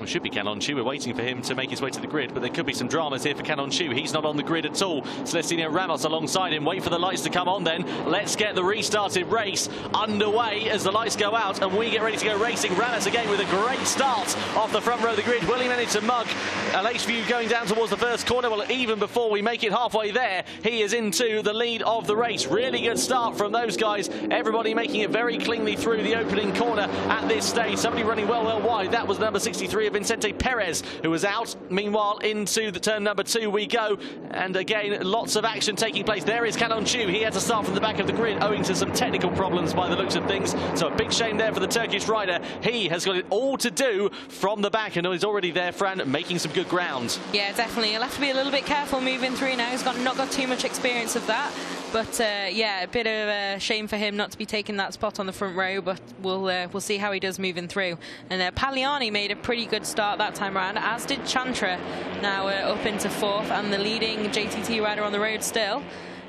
It should be Canon Chu. We're waiting for him to make his way to the grid, but there could be some dramas here for Canon Chu. He's not on the grid at all. Celestino Ramos alongside him. Wait for the lights to come on then. Let's get the restarted race underway as the lights go out and we get ready to go racing. Ramos again with a great start off the front row of the grid. Will he manage to mug Alace View going down towards the first corner? Well, even before we make it halfway there, he is into the lead of the race. Really good start from those guys. Everybody making it very cleanly through the opening corner at this stage. Somebody running well wide. That was number 63 of Vicente Perez, who was out. Meanwhile, into the turn number 2 we go, and again lots of action taking place. There is Canon Chu. He had to start from the back of the grid owing to some technical problems by the looks of things, so a big shame there for the Turkish rider. He has got it all to do from the back and is already there, Fran, making some good ground. Yeah, definitely. He'll have to be a little bit careful moving through now. He's not got too much experience of that. But yeah, a bit of a shame for him not to be taking that spot on the front row, but we'll see how he does moving through. And Pagliani made a pretty good start that time around, as did Chantra, now up into 4th and the leading JTT rider on the road still.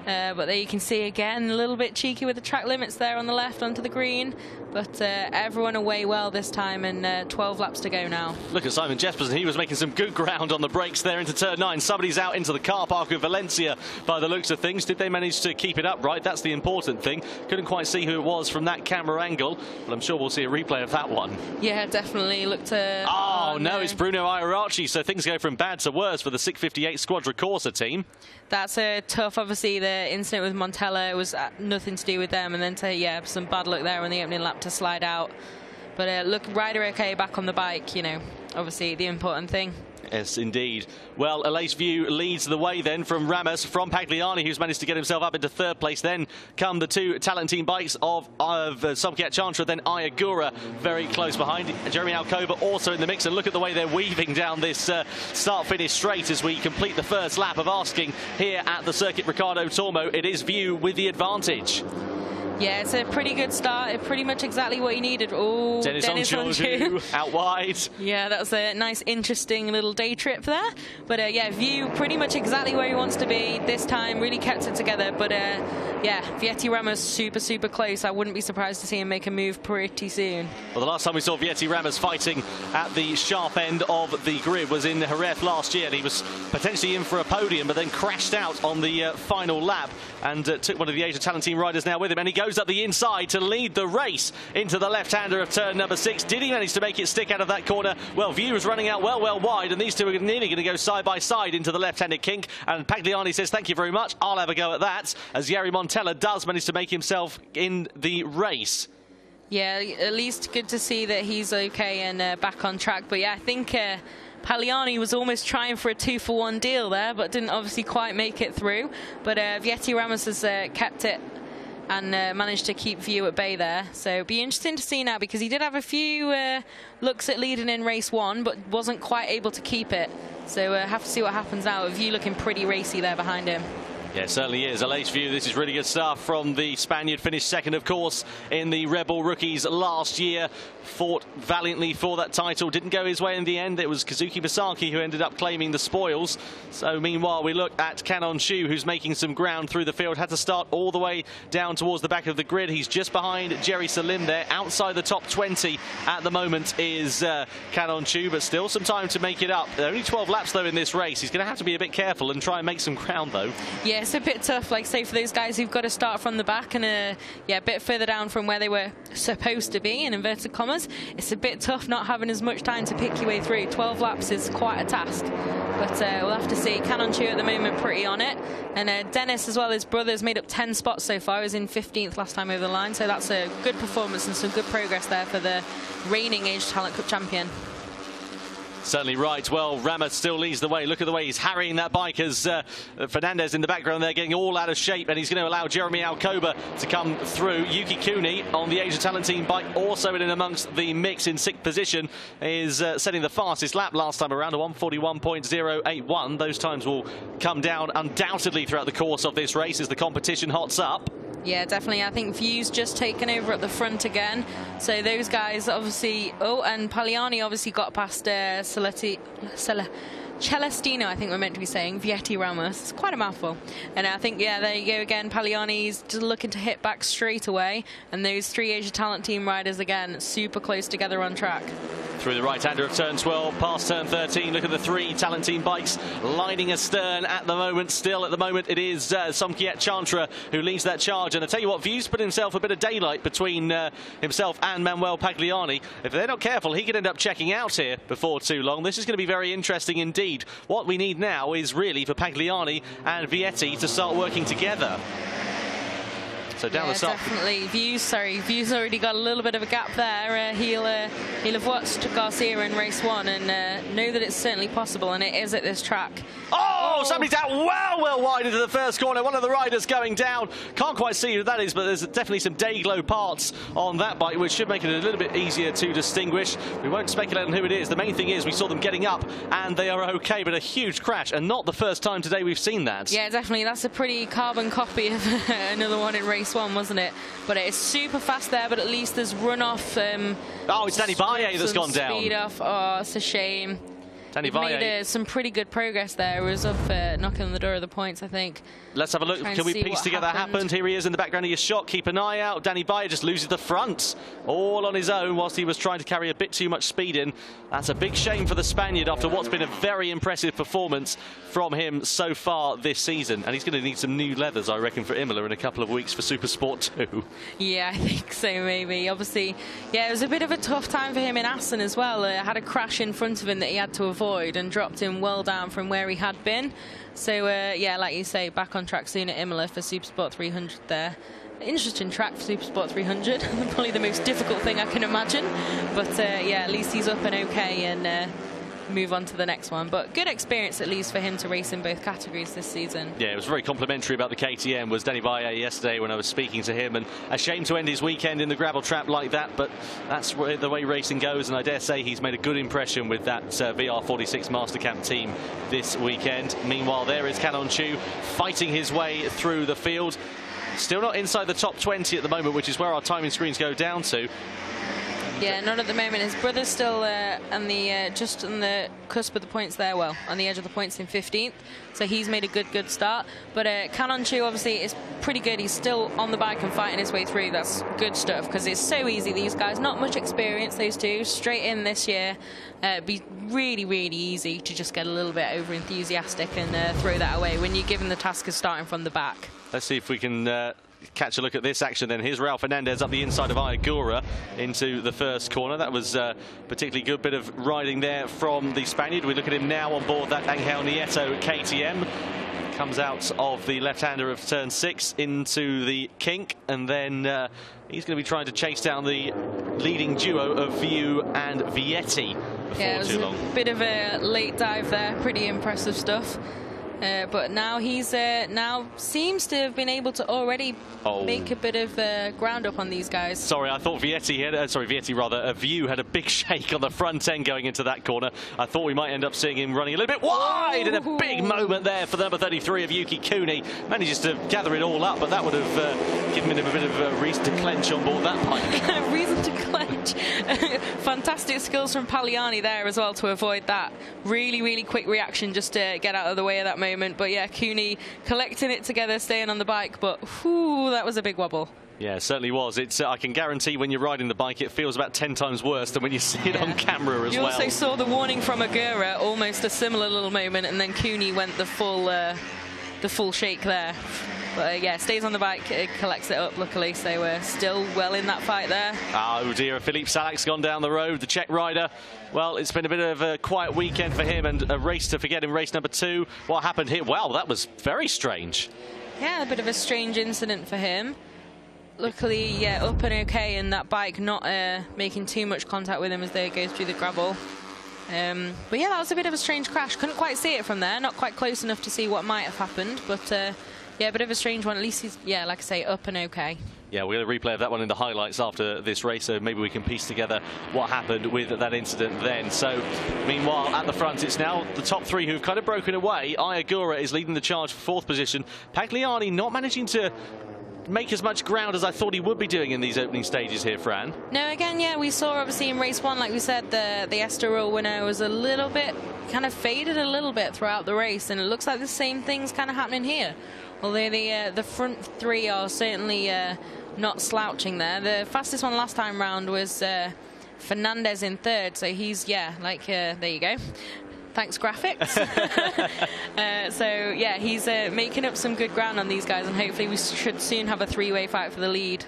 But there you can see again, a little bit cheeky with the track limits there on the left onto the green. But everyone away well this time, and 12 laps to go now. Look at Simon Jespersen. He was making some good ground on the brakes there into turn 9. Somebody's out into the car park of Valencia by the looks of things. Did they manage to keep it up right? That's the important thing. Couldn't quite see who it was from that camera angle, but I'm sure we'll see a replay of that one. Yeah, definitely looked to... Oh, no, it's Bruno Iarachi. So things go from bad to worse for the 658 Squadra Corsa team. That's tough. Obviously, the incident with Montella was nothing to do with them, and then some bad luck there on the opening lap to slide out. But look, rider okay, back on the bike, you know, obviously the important thing. Yes, indeed. Well, Alace View leads the way then from Ramos, from Pagliani, who's managed to get himself up into 3rd place. Then come the 2 talent team bikes of Sobkiat Chantra, then Ayagura very close behind. Jeremy Alcoba also in the mix, and look at the way they're weaving down this start-finish straight as we complete the first lap of asking here at the circuit Ricardo Tormo. It is View with the advantage. Yeah, it's a pretty good start. Pretty much exactly what he needed. Oh, Dennis Onju out wide. Yeah, that was a nice, interesting little day trip there. But yeah, View pretty much exactly where he wants to be this time. Really kept it together. But yeah, Vietti Ramos super close. I wouldn't be surprised to see him make a move pretty soon. Well, the last time we saw Vietti Ramos fighting at the sharp end of the grid was in Jerez last year, and he was potentially in for a podium, but then crashed out on the final lap and took one of the Asia Talent Team riders now with him, and he goes up the inside to lead the race into the left-hander of turn number 6. Did he manage to make it stick out of that corner? Well, View is running out well wide, and these two are nearly going to go side by side into the left-handed kink, and Pagliani says thank you very much, I'll have a go at that, as Jari Montella does manage to make himself in the race. Yeah, at least good to see that he's okay and back on track. But yeah, I think Pagliani was almost trying for a 2-for-1 deal there, but didn't obviously quite make it through. But Vietti Ramos has kept it and managed to keep View at bay there. So it'll be interesting to see now, because he did have a few looks at leading in race 1, but wasn't quite able to keep it. So have to see what happens now. View looking pretty racy there behind him. Yeah, it certainly is. A late view. This is really good stuff from the Spaniard. Finished second, of course, in the Rebel Rookies last year. Fought valiantly for that title. Didn't go his way in the end. It was Kawasaki who ended up claiming the spoils. So meanwhile, we look at Canon Chu, who's making some ground through the field. Had to start all the way down towards the back of the grid. He's just behind Jerry Salim there. Outside the top 20 at the moment is Canon Chu, but still some time to make it up. Only 12 laps, though, in this race. He's going to have to be a bit careful and try and make some ground, though. Yeah, it's a bit tough, like say for those guys who've got to start from the back and yeah, a bit further down from where they were supposed to be, in inverted commas. It's a bit tough not having as much time to pick your way through. 12 laps is quite a task, but we'll have to see. Canon Chu at the moment pretty on it, and Dennis as well, his brother's made up 10 spots so far. He was in 15th last time over the line, so that's a good performance and some good progress there for the reigning Age Talent Cup champion. Certainly right. Well, Ramos still leads the way. Look at the way he's harrying that bike as Fernandez in the background there getting all out of shape, and he's going to allow Jeremy Alcoba to come through. Yuki Cooney on the Asia Talent Team bike also in amongst the mix in 6th position is setting the fastest lap last time around, a 1:41.081. Those times will come down undoubtedly throughout the course of this race as the competition hots up. Yeah, definitely. I think View's just taken over at the front again. So those guys obviously... Oh, and Pagliani obviously got past Celestino, I think we're meant to be saying. Vietti Ramos. It's quite a mouthful. And I think, yeah, there you go again. Pagliani's just looking to hit back straight away. And those 3 Asia Talent Team riders, again, super close together on track. Through the right-hander of turn 12, past turn 13. Look at the 3 Talent Team bikes lining astern at the moment. Still, at the moment, it is Somkiat Chantra who leads that charge. And I tell you what, View's put himself a bit of daylight between himself and Manuel Pagliani. If they're not careful, he could end up checking out here before too long. This is going to be very interesting indeed. What we need now is really for Pagliani and Vietti to start working together. So down the start. Definitely. View's already got a little bit of a gap there. He'll have watched Garcia in race 1 and know that it's certainly possible, and it is at this track. Oh, somebody's out well wide into the first corner. One of the riders going down. Can't quite see who that is, but there's definitely some day-glow parts on that bike, which should make it a little bit easier to distinguish. We won't speculate on who it is. The main thing is we saw them getting up, and they are okay, but a huge crash, and not the first time today we've seen that. Yeah, definitely. That's a pretty carbon copy of another one in race 1, wasn't it? But it's super fast there, but at least there's runoff. Oh, it's Danny Baye that's gone down. Speed off. Oh, it's a shame. Danny Baye made some pretty good progress there. It was up knocking on the door of the points, I think. Let's have a look. Can we piece together what happened? Here he is in the background of your shot. Keep an eye out. Danny Baye just loses the front all on his own whilst he was trying to carry a bit too much speed in. That's a big shame for the Spaniard after what's been a very impressive performance from him so far this season. And he's going to need some new leathers, I reckon, for Imola in a couple of weeks for Supersport 2. Yeah, I think so, maybe. Obviously, yeah, it was a bit of a tough time for him in Assen as well. Had a crash in front of him that he had to avoid and dropped him well down from where he had been. So, yeah, like you say, back on track soon at Imola for Supersport 300 there. Interesting track for Supersport 300. Probably the most difficult thing I can imagine. But, yeah, at least he's up and okay and move on to the next one. But good experience, at least, for him to race in both categories this season. Yeah, it was very complimentary about the KTM was Danny Baye yesterday when I was speaking to him. And a shame to end his weekend in the gravel trap like that. But that's the way racing goes. And I dare say he's made a good impression with that VR46 Mastercamp team this weekend. Meanwhile, there is Canon Chu fighting his way through the field. Still not inside the top 20 at the moment, which is where our timing screens go down to. Yeah, not at the moment. His brother's still on the just on the cusp of the points there, well, on the edge of the points in 15th. So he's made a good start. But Canon Chu, obviously, is pretty good. He's still on the bike and fighting his way through. That's good stuff, because it's so easy. These guys, not much experience, those two, straight in this year. Be really easy to just get a little bit over-enthusiastic and throw that away when you're given the task of starting from the back. Let's see if we can catch a look at this action then. Here's Raul Fernandez up the inside of Ayagura into the first corner. That was a particularly good bit of riding there from the Spaniard. We look at him now on board that Angel Nieto KTM. Comes out of the left-hander of turn 6 into the kink, and then he's going to be trying to chase down the leading duo of View and Vietti before too long. A bit of a late dive there. Pretty impressive stuff. But now he's now seems to have been able to already make a bit of ground up on these guys. Sorry, I thought View had a big shake on the front end going into that corner. I thought we might end up seeing him running a little bit wide, and a big moment there for the number 33 of Yuki Kuni. Manages to gather it all up, but that would have given him a bit of a reason to clench on board that bike. Reason to clench. Fantastic skills from Pagliani there as well to avoid that. Really, really quick reaction just to get out of the way of that moment. But yeah, Kuni collecting it together, staying on the bike, but whew, that was a big wobble. Yeah, it certainly was. It's I can guarantee when you're riding the bike, it feels about 10 times worse than when you see it on camera as well. You also saw the warning from Agura, almost a similar little moment, and then Kuni went the full shake there. But yeah, stays on the bike, collects it up luckily, so we're still well in that fight there. Oh dear, Philippe Salak's gone down the road, the Czech rider. Well, it's been a bit of a quiet weekend for him, and a race to forget in race number 2. What happened here? Wow, that was very strange. Yeah, a bit of a strange incident for him. Luckily, yeah, up and okay, and that bike not making too much contact with him as they go through the gravel. But yeah, that was a bit of a strange crash. Couldn't quite see it from there, not quite close enough to see what might have happened, but yeah, a bit of a strange one. At least he's, yeah, like I say, up and okay. Yeah, we're going to replay of that one in the highlights after this race, so maybe we can piece together what happened with that incident then. So, meanwhile, at the front, it's now the top 3 who've kind of broken away. Agura is leading the charge for 4th position. Pagliani not managing to make as much ground as I thought he would be doing in these opening stages here, Fran. No, again, yeah, we saw obviously in race 1, like we said, the Estoril winner was a little bit, kind of faded a little bit throughout the race, and it looks like the same thing's kind of happening here. Although the front 3 are certainly not slouching there. The fastest one last time round was Fernandez in 3rd, so he's, yeah, like, there you go. Thanks, graphics. So, yeah, he's making up some good ground on these guys, and hopefully we should soon have a 3-way fight for the lead.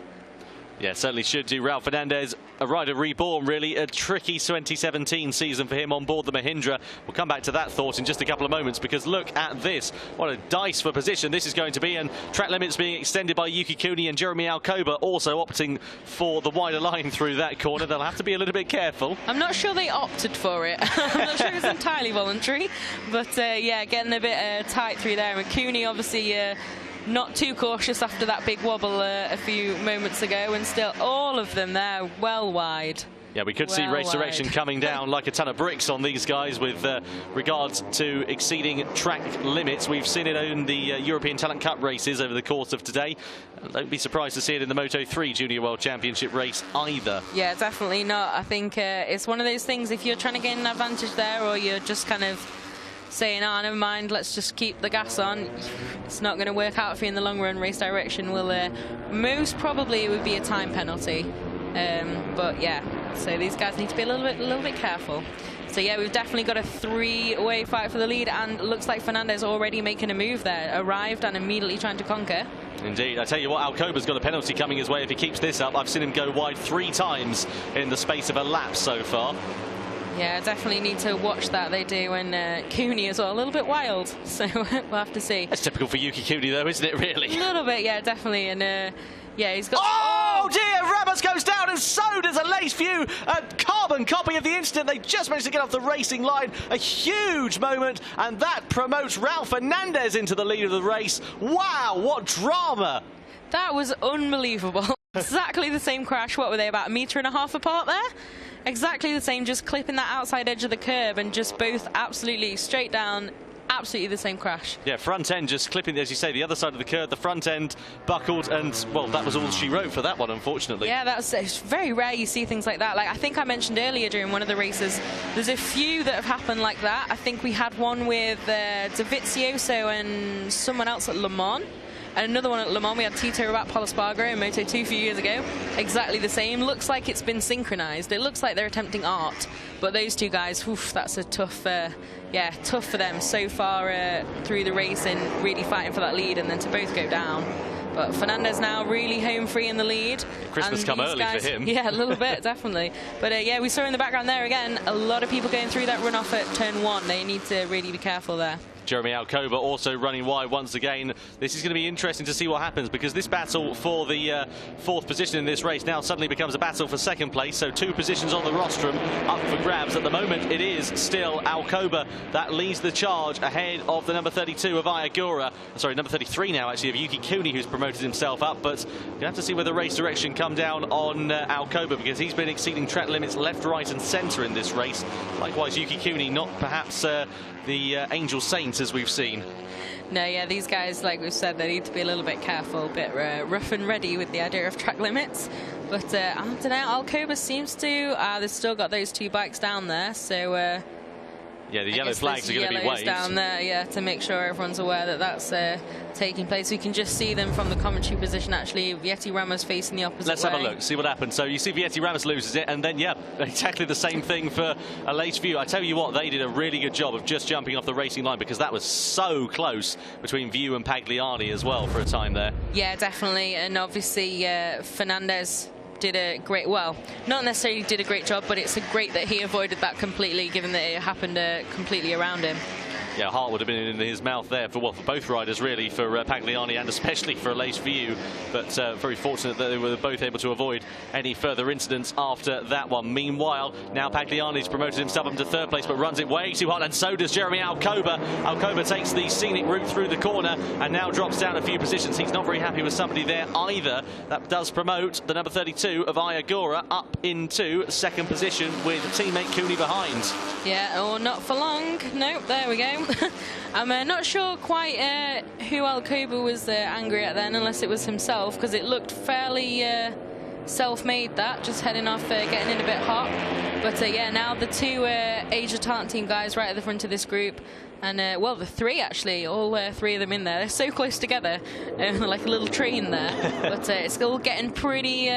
Yeah, certainly should do. Ralph Fernandez, a rider reborn, really. A tricky 2017 season for him on board the Mahindra. We'll come back to that thought in just a couple of moments, because look at this. What a dice for position this is going to be, and track limits being extended by Yuki Kuni and Jeremy Alcoba also opting for the wider line through that corner. They'll have to be a little bit careful. I'm not sure they opted for it. I'm not sure it's entirely voluntary, but yeah, getting a bit tight through there. And Kuni obviously not too cautious after that big wobble a few moments ago, and still all of them there well wide. Yeah, we could see Race Direction coming down like a ton of bricks on these guys with regards to exceeding track limits. We've seen it in the European Talent Cup races over the course of today. Don't be surprised to see it in the Moto3 Junior World Championship race either. Yeah, definitely not. I think it's one of those things, if you're trying to gain an advantage there, or you're just kind of saying, oh, never mind, let's just keep the gas on, it's not going to work out for you in the long run. Race Direction will most probably it would be a time penalty, but yeah, so these guys need to be a little bit careful. So yeah, we've definitely got a 3-way fight for the lead, and it looks like Fernandez already making a move there, arrived and immediately trying to conquer. Indeed. I tell you what, Alcoba's got a penalty coming his way if he keeps this up. I've seen him go wide 3 times in the space of a lap so far. Yeah, definitely need to watch that. They do, and Kuni as well, a little bit wild, so we'll have to see. That's typical for Yuki Kuni though, isn't it, really? A little bit, yeah, definitely, and yeah, he's got... Oh dear, Ramos goes down, and so does Alace View, a carbon copy of the incident. They just managed to get off the racing line. A huge moment, and that promotes Ralph Fernandez into the lead of the race. Wow, what drama! That was unbelievable. Exactly the same crash. What were they, about 1.5 meters apart there? Exactly the same, just clipping that outside edge of the curb, and just both absolutely straight down. Absolutely the same crash. Yeah, front end just clipping, as you say, the other side of the curb, the front end buckled, and, well, that was all she wrote for that one, unfortunately. Yeah, it's very rare you see things like that. Like, I think I mentioned earlier during one of the races, there's a few that have happened like that. I think we had one with Dovizioso and someone else at Le Mans. And another one at Le Mans, we had Tito Rabat Polispargo in Moto2 a few years ago. Exactly the same. Looks like it's been synchronized. It looks like they're attempting art. But those two guys, oof, that's a tough, yeah, tough for them so far through the race, and really fighting for that lead, and then to both go down. But Fernandez now really home free in the lead. Christmas come early for him. Yeah, a little bit, definitely. But yeah, we saw in the background there again, a lot of people going through that runoff at turn 1. They need to really be careful there. Jeremy Alcoba also running wide once again. This is going to be interesting to see what happens, because this battle for the fourth position in this race now suddenly becomes a battle for second place. So 2 positions on the rostrum up for grabs. At the moment, it is still Alcoba that leads the charge ahead of the number 32 of Ayagura. Sorry, number 33 now, actually, of Yuki Cooney, who's promoted himself up. But you have to see whether race direction come down on Alcoba, because he's been exceeding track limits left, right and centre in this race. Likewise, Yuki Cooney, not perhaps the Angel Saints as we've seen. No, yeah, these guys, like we've said, they need to be a little bit careful, a bit rough and ready with the idea of track limits. But I don't know, Alcoba seems to, they've still got those 2 bikes down there, so... yeah, the yellow flags are going to be waved down there, yeah, to make sure everyone's aware that that's taking place. We can just see them from the commentary position, actually. Vietti Ramos facing the opposite Let's way. have a look, see what happens. So you see Vietti Ramos loses it, and then, yeah, exactly the same thing for Aleix View. I tell you what, they did a really good job of just jumping off the racing line, because that was so close between View and Pagliani as well for a time there. Yeah, definitely, and obviously Fernandez did a great, well, not necessarily did a great job, but it's great that he avoided that completely, given that it happened completely around him. Yeah, heart would have been in his mouth there for, well, for both riders, really, for Pagliani and especially for Aleix View. But very fortunate that they were both able to avoid any further incidents after that one. Meanwhile, now Pagliani's promoted himself up to 3rd place, but runs it way too hard, and so does Jeremy Alcoba. Alcoba takes the scenic route through the corner and now drops down a few positions. He's not very happy with somebody there either. That does promote the number 32 of Ayagura up into 2nd position with teammate Cooney behind. Yeah, or not for long. Nope, there we go. I'm not sure quite who Alcoba was angry at then, unless it was himself, because it looked fairly self-made, that, just heading off, getting in a bit hot. But yeah, now the 2 Asia Talent Team guys right at the front of this group, and well, the 3 actually, all 3 of them in there. They're so close together, like a little train there. But it's still getting pretty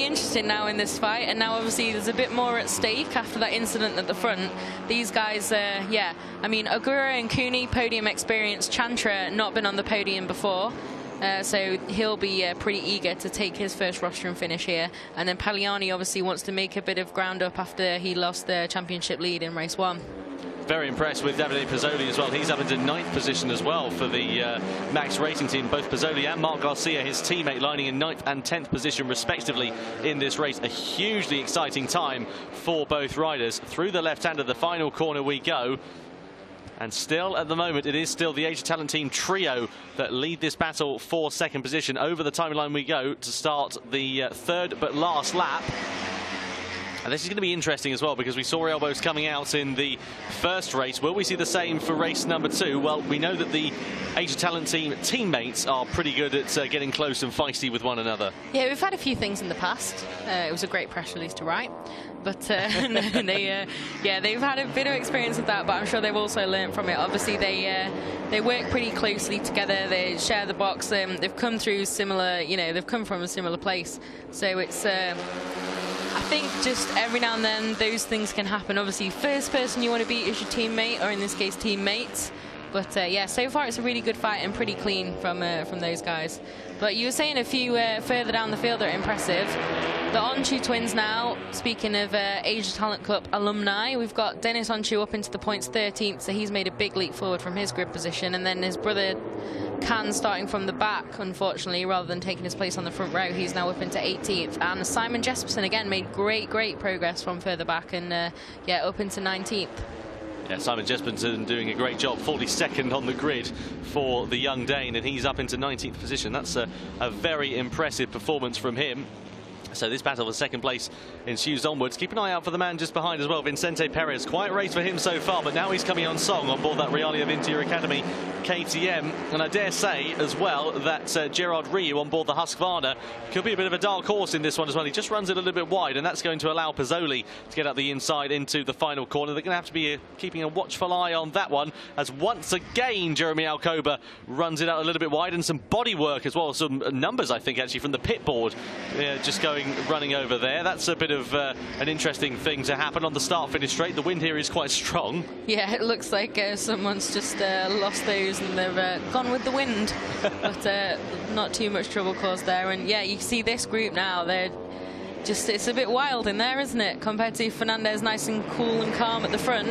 interesting now in this fight, and now obviously there's a bit more at stake after that incident at the front. These guys, yeah, I mean, Ogura and Cooney, podium experience. Chantra, not been on the podium before, so he'll be pretty eager to take his first rostrum finish here. And then Pagliani obviously wants to make a bit of ground up after he lost the championship lead in race 1. Very impressed with Davide Pizzoli as well. He's up into 9th position as well for the Max Racing team. Both Pizzoli and Marc Garcia, his teammate, lining in 9th and 10th position respectively in this race. A hugely exciting time for both riders. Through the left hand of the final corner we go. And still, at the moment, it is still the Asia Talent Team trio that lead this battle for 2nd position. Over the timeline we go to start the 3rd but last lap. And this is going to be interesting as well, because we saw elbows coming out in the first race. Will we see the same for race number 2? Well, we know that the Asia Talent Team teammates are pretty good at getting close and feisty with one another. Yeah, we've had a few things in the past. It was a great press release to write. But yeah, they've had a bit of experience with that, but I'm sure they've also learned from it. Obviously, they work pretty closely together. They share the box. They've come through similar, you know, they've come from a similar place. So it's... I think just every now and then those things can happen. Obviously, first person you want to beat is your teammate, or in this case, teammates. But yeah, so far it's a really good fight and pretty clean from those guys. But you were saying a few further down the field are impressive. The Onchu twins now, speaking of Asia Talent Cup alumni, we've got Dennis Onchu up into the points 13th, so he's made a big leap forward from his grid position. And then his brother Can starting from the back, unfortunately, rather than taking his place on the front row. He's now up into 18th. And Simon Jesperson, again, made great progress from further back and, yeah, up into 19th. Yeah, Simon Jesperson doing a great job, 42nd on the grid for the young Dane, and he's up into 19th position. That's a very impressive performance from him. So this battle for 2nd place ensues onwards. Keep an eye out for the man just behind as well, Vicente Perez. Quiet race for him so far, but now he's coming on song on board that Realia Vintier Academy KTM. And I dare say as well that Gerard Riu on board the Husqvarna could be a bit of a dark horse in this one as well. He just runs it a little bit wide, and that's going to allow Pizzoli to get up the inside into the final corner. They're going to have to be keeping a watchful eye on that one, as once again Jeremy Alcoba runs it out a little bit wide, and some body work as well, some numbers I think actually from the pit board just running over there. That's a bit of an interesting thing to happen on the start-finish straight. The wind here is quite strong. Yeah, it looks like someone's just lost those and they've gone with the wind. But not too much trouble caused there. And yeah, you see this group now, they're just, it's a bit wild in there, isn't it? Compared to Fernandez, nice and cool and calm at the front.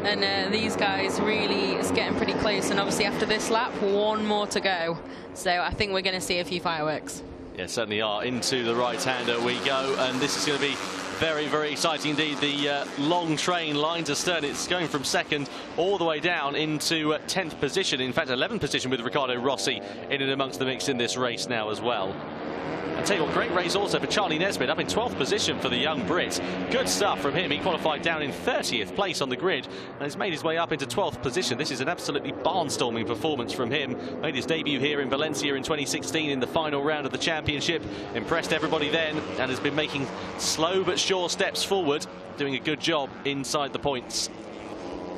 and these guys really, it's getting pretty close. And obviously after this lap, one more to go. So I think we're going to see a few fireworks. Yeah, certainly are. Into the right-hander we go, and this is going to be very, very exciting indeed. The long train line to stern. It's going from second all the way down into 10th position. In fact, 11th position with Ricardo Rossi in and amongst the mix in this race now as well. I'll tell you what, great race also for Charlie Nesbitt, up in 12th position for the young Brit. Good stuff from him. He qualified down in 30th place on the grid and has made his way up into 12th position. This is an absolutely barnstorming performance from him. Made his debut here in Valencia in 2016 in the final round of the championship. Impressed everybody then and has been making slow but sure steps forward, doing a good job inside the points.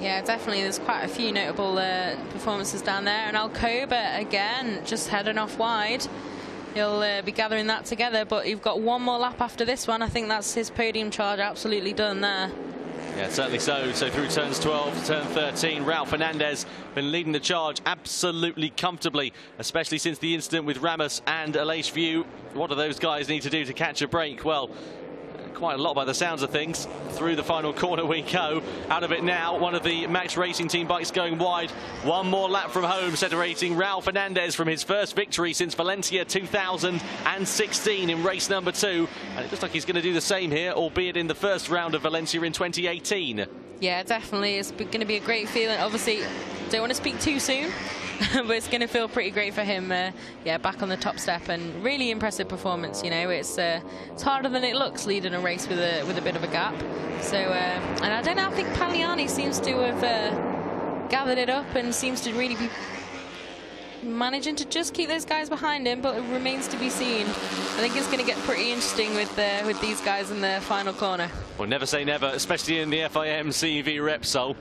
Yeah, definitely. There's quite a few notable performances down there. And Alcoba, again, just heading off wide. He'll be gathering that together, but you've got one more lap after this one. I think that's his podium charge absolutely done there. Yeah, certainly so. So through turns 12 to turn 13, Ralph Fernandez been leading the charge absolutely comfortably, especially since the incident with Ramos and Aleix View. What do those guys need to do to catch a break? Well, quite a lot by the sounds of things. Through the final corner we go. Out of it now, one of the Max Racing Team bikes going wide. One more lap from home, separating Ralph Fernandez from his first victory since Valencia 2016 in race number 2. And it looks like he's going to do the same here, albeit in the first round of Valencia in 2018. Yeah, definitely. It's going to be a great feeling. Obviously, don't want to speak too soon, but it's going to feel pretty great for him. Yeah, back on the top step, and really impressive performance. You know, it's harder than it looks leading a race with a bit of a gap. So, and I don't know. I think Pagliani seems to have gathered it up and seems to really be managing to just keep those guys behind him, but it remains to be seen. I think it's going to get pretty interesting with these guys in the final corner. Well, never say never, especially in the FIM CEV Repsol.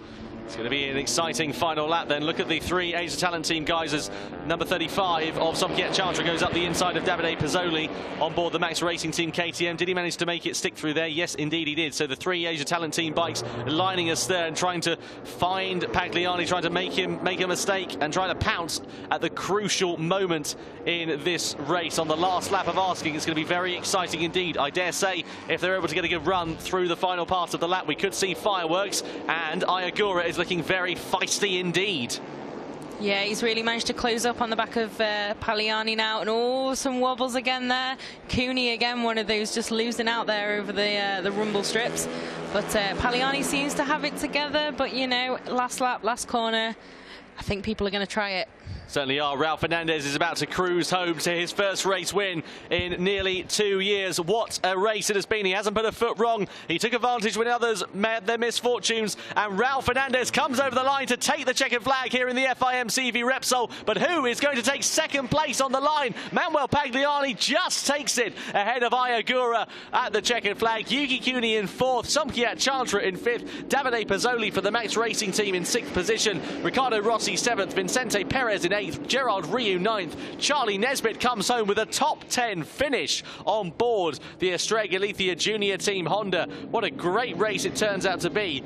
It's going to be an exciting final lap then. Look at the 3 Asia Talent Team guys as number 35 of Somkiat Chantra goes up the inside of Davide Pezzoli on board the Max Racing Team KTM. Did he manage to make it stick through there? Yes, indeed he did. So the 3 Asia Talent Team bikes lining astern, trying to find Pagliani, trying to make a mistake and trying to pounce at the crucial moment in this race. On the last lap of asking, it's going to be very exciting indeed. I dare say if they're able to get a good run through the final part of the lap, we could see fireworks, and Ayagura is looking very feisty indeed. Yeah, he's really managed to close up on the back of Pagliani now, and some wobbles again there. Cooney again, one of those just losing out there over the rumble strips. But Pagliani seems to have it together, but you know, last lap, last corner, I think people are going to try it. Certainly are. Ralph Fernandez is about to cruise home to his first race win in nearly 2 years. What a race it has been. He hasn't put a foot wrong. He took advantage when others met their misfortunes. And Ralph Fernandez comes over the line to take the checkered flag here in the FIM CEV Repsol. But who is going to take second place on the line? Manuel Pagliani just takes it ahead of Ayagura at the checkered flag. Yuki Cooney in 4th. Somkiat Chantra in 5th. Davide Pezzoli for the Max Racing Team in 6th position. Ricardo Rossi 7th. Vicente Perez in 8th. Gerard Riu 9th. Charlie Nesbitt comes home with a top 10 finish on board the Estrella Galicia Junior Team Honda. What a great race it turns out to be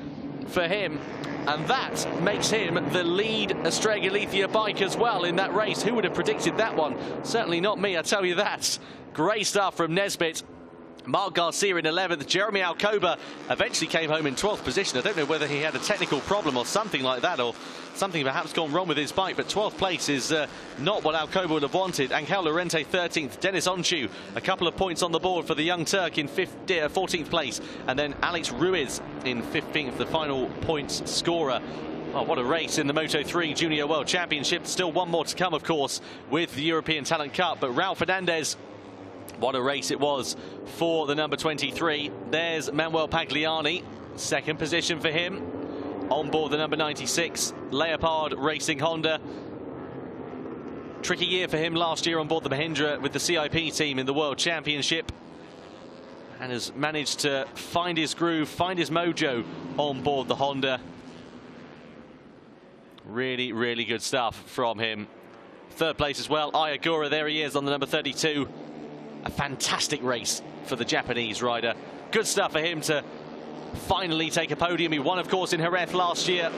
for him. And that makes him the lead Estrella Galicia bike as well in that race. Who would have predicted that one? Certainly not me, I tell you that. Great stuff from Nesbitt. Marc Garcia in 11th. Jeremy Alcoba eventually came home in 12th position. I don't know whether he had a technical problem or something like that, or something perhaps gone wrong with his bike, but 12th place is not what Alcoba would have wanted. Angel Lorente 13th. Dennis Onchu a couple of points on the board for the young Turk in 14th place, and then Alex Ruiz in 15th, the final points scorer. Oh, what a race in the Moto3 Junior World Championship. Still one more to come, of course, with the European Talent Cup, but Ralph Fernandez, what a race it was for the number 23. There's Manuel Pagliani, second position for him. On board the number 96, Leopard Racing Honda. Tricky year for him last year on board the Mahindra with the CIP team in the World Championship. And has managed to find his groove, find his mojo on board the Honda. Really, really good stuff from him. Third place as well, Ayagura, there he is on the number 32. A fantastic race for the Japanese rider. Good stuff for him to finally take a podium. He won, of course, in Jerez last year.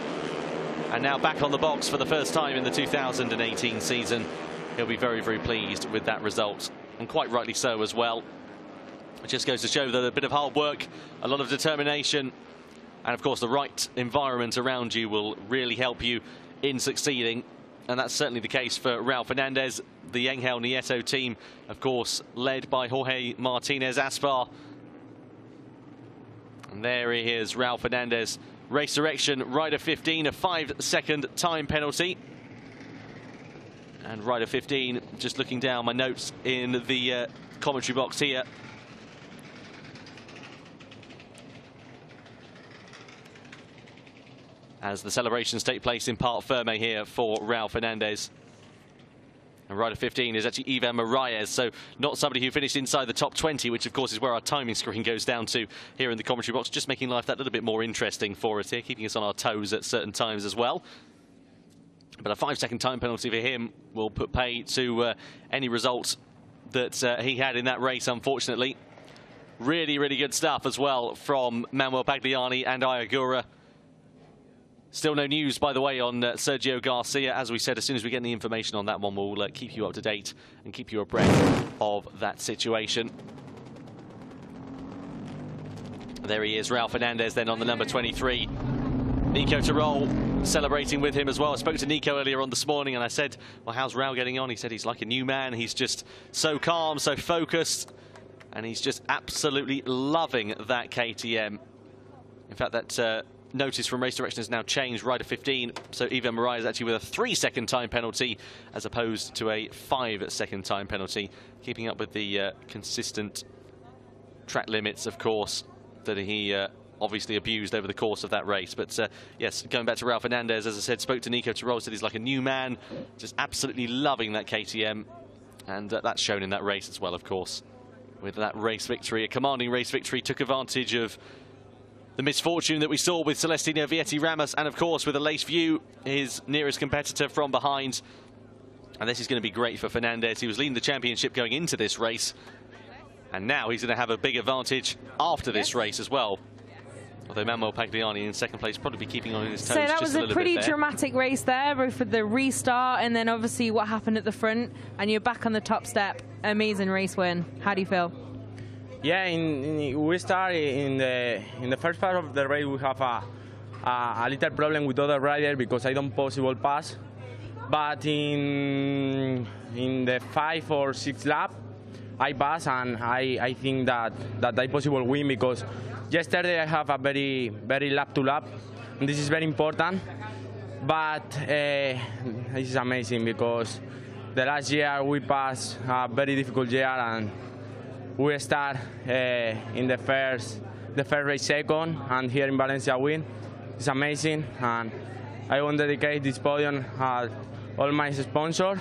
And now back on the box for the first time in the 2018 season. He'll be very, very pleased with that result. And quite rightly so as well. It just goes to show that a bit of hard work, a lot of determination, And of course, the right environment around you will really help you in succeeding. And that's certainly the case for Raul Fernandez. The Angel Nieto team, of course, led by Jorge Martinez Aspar. And there he is, Raul Fernandez. Race direction, rider 15, a 5-second time penalty. And rider 15, just looking down my notes in the commentary box here. As the celebrations take place in Parc Ferme here for Raul Fernandez. And rider 15 is actually Ivan Moraes, so not somebody who finished inside the top 20, which of course is where our timing screen goes down to here in the commentary box, just making life that little bit more interesting for us here, keeping us on our toes at certain times as well. But a 5-second time penalty for him will put pay to any result that he had in that race, unfortunately. Really, really good stuff as well from Manuel Pagliani and Ayagura. Still no news, by the way, on Sergio Garcia. As we said, as soon as we get any information on that one, we'll keep you up to date and keep you abreast of that situation. There he is, Raul Fernandez, then on the number 23. Nico Tirol celebrating with him as well. I spoke to Nico earlier on this morning and I said, well, how's Raul getting on? He said he's like a new man. He's just so calm, so focused, and he's just absolutely loving that KTM. In fact, that notice from race direction has now changed. Rider 15, so Ivan Moraes is actually with a 3-second time penalty as opposed to a 5-second time penalty, keeping up with the consistent track limits, of course, that he obviously abused over the course of that race. But yes, going back to Raul Fernandez, as I said, spoke to Nico Tirol, said he's like a new man, just absolutely loving that KTM, and that's shown in that race as well, of course, with that race victory, a commanding race victory. Took advantage of the misfortune that we saw with Celestino Vietti Ramos, and of course with Aleix View, his nearest competitor, from behind. And this is going to be great for Fernandez. He was leading the championship going into this race, and now he's going to have a big advantage after this race as well. Although Manuel Pagliani in second place probably be keeping on his toes. So that was a pretty dramatic race there, both for the restart and then obviously what happened at the front, and you're back on the top step. Amazing race win. How do you feel? Yeah, we start in the first part of the race. We have a little problem with other riders because I don't possible pass. But in the 5 or 6 lap, I pass, and I think that I possible win because yesterday I have a very lap to lap, and this is very important. But this is amazing because the last year we passed a very difficult year, and we start in the first race second, and here in Valencia win. It's amazing, and I want to dedicate this podium at all my sponsors,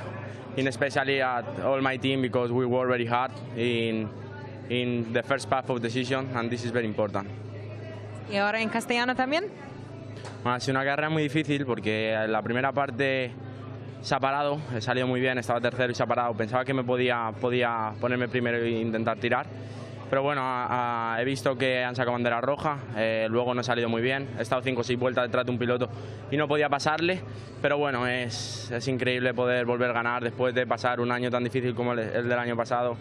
and especially at all my team, because we work very hard in the first path of the season, and this is very important. ¿Y ahora en castellano también? Bueno, ha sido una carrera muy difícil porque la primera parte se ha parado, he salido muy bien, estaba tercero y se ha parado. Pensaba que me podía ponerme primero e intentar tirar. Pero bueno, he visto que han sacado bandera roja, luego no he salido muy bien. He estado 5 o 6 vueltas detrás de un piloto y no podía pasarle. Pero bueno, es increíble poder volver a ganar después de pasar un año tan difícil como el del año pasado.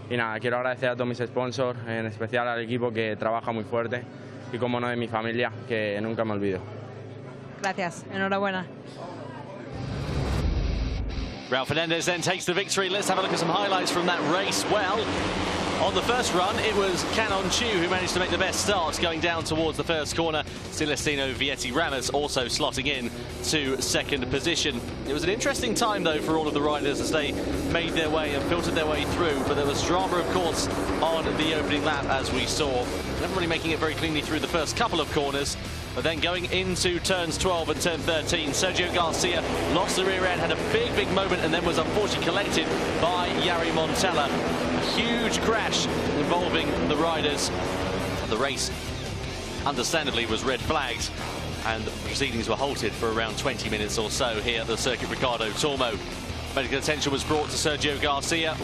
Y nada, quiero agradecer a todos mis sponsors, en especial al equipo que trabaja muy fuerte y como no de mi familia, que nunca me olvido. Gracias, enhorabuena. Raul Fernandez then takes the victory. Let's have a look at some highlights from that race. Well, on the first run, it was Canon Chu who managed to make the best start going down towards the first corner. Celestino Vietti Ramos also slotting in to second position. It was an interesting time, though, for all of the riders as they made their way and filtered their way through. But there was drama, of course, on the opening lap, as we saw. Never really making it very cleanly through the first couple of corners. But then going into turns 12 and turn 13, Sergio Garcia lost the rear end, had a big moment, and then was unfortunately collected by Yari Montella. A huge crash involving the riders. The race, understandably, was red flagged, and the proceedings were halted for around 20 minutes or so here at the Circuit Ricardo Tormo. Medical attention was brought to Sergio Garcia.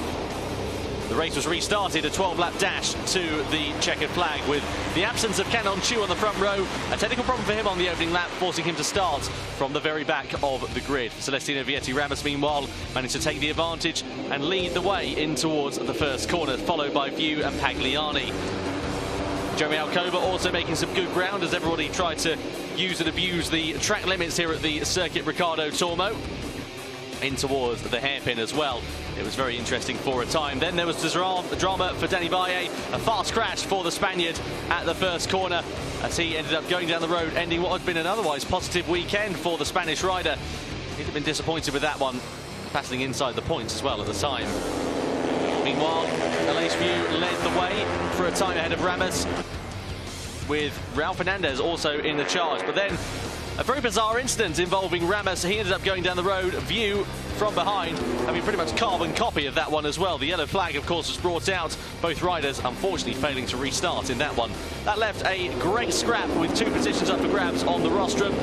The race was restarted, a 12-lap dash to the checkered flag with the absence of Canon Chu on the front row. A technical problem for him on the opening lap, forcing him to start from the very back of the grid. Celestino Vietti Ramos, meanwhile, managed to take the advantage and lead the way in towards the first corner, followed by View and Pagliani. Jeremy Alcoba also making some good ground as everybody tried to use and abuse the track limits here at the circuit Ricardo Tormo. In towards the hairpin as well. It was very interesting for a time. Then there was the drama for Danny Valle. A fast crash for the Spaniard at the first corner as he ended up going down the road, ending what had been an otherwise positive weekend for the Spanish rider. He'd have been disappointed with that one, passing inside the points as well at the time. Meanwhile, Aleix Viu led the way for a time ahead of Ramos, with Raul Fernandez also in the charge. But then a very bizarre incident involving Ramos. He ended up going down the road. Viu from behind, having pretty much carbon copy of that one as well. The yellow flag, of course, was brought out. Both riders, unfortunately, failing to restart in that one. That left a great scrap with 2 positions up for grabs on the rostrum.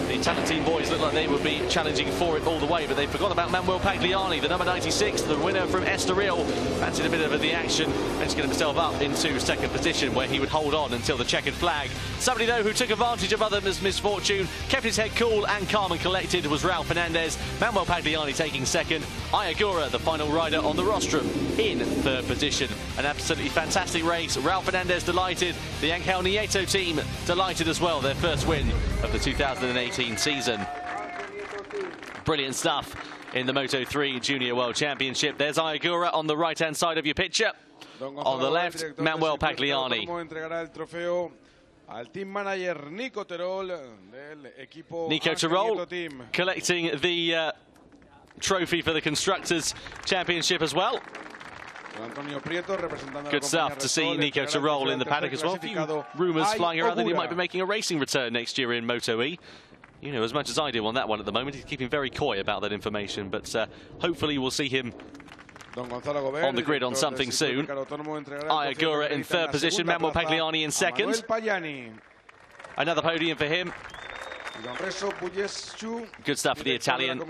The Talent Team boys looked like they would be challenging for it all the way, but they forgot about Manuel Pagliani, the number 96, the winner from Estoril. Fancied a bit of the action, managed to get himself up into second position, where he would hold on until the checkered flag. Somebody, though, who took advantage of others' misfortune, kept his head cool and calm and collected, was Raul Fernandez. Manuel Pagliani taking second. Ayagura, the final rider on the rostrum, in third position. An absolutely fantastic race. Raul Fernandez delighted. The Angel Nieto team delighted as well. Their first win of the 2018 season. Brilliant stuff in the Moto3 Junior World Championship. There's Ayagura on the right-hand side of your picture. On the left, Manuel Pagliani. Nico Terol collecting the trophy for the Constructors Championship as well. Good stuff to see Nico Terol in the paddock as well. A few rumours flying around that he might be making a racing return next year in Moto3. You know as much as I do on that one at the moment. He's keeping very coy about that information, but hopefully we'll see him on the grid on something soon. Ayagura in third position, Manuel Pagliani in second. Another podium for him. Good stuff for the Italian.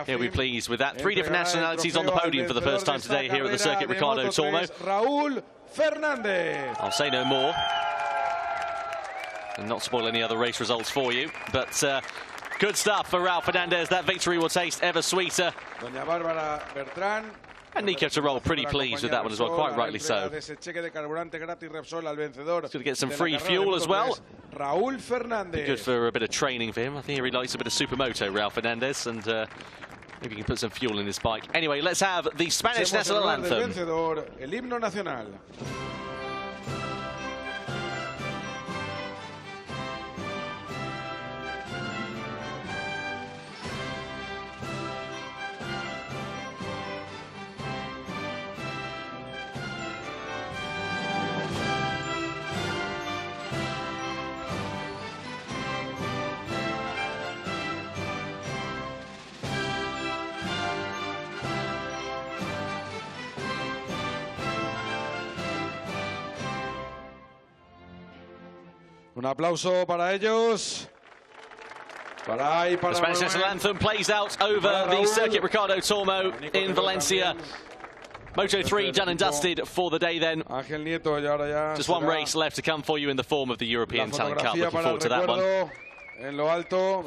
He'll be pleased with that. 3 different nationalities on the podium for the first time today here at the circuit Ricardo Tormo. I'll say no more and not spoil any other race results for you, but good stuff for Raul Fernandez. That victory will taste ever sweeter. And Nico Terol pretty pleased with that one as well, quite rightly so. He's going to get some free fuel as well. Be good for a bit of training for him. I think he really likes a bit of supermoto, Raul Fernandez, and maybe he can put some fuel in his bike. Anyway, let's have the Spanish national anthem. Un aplauso para ellos. The Spanish national anthem plays out over the circuit Ricardo Tormo in Valencia. Moto3 done and dusted for the day then. Just one race left to come for you in the form of the European Talent Cup. Looking forward to that one.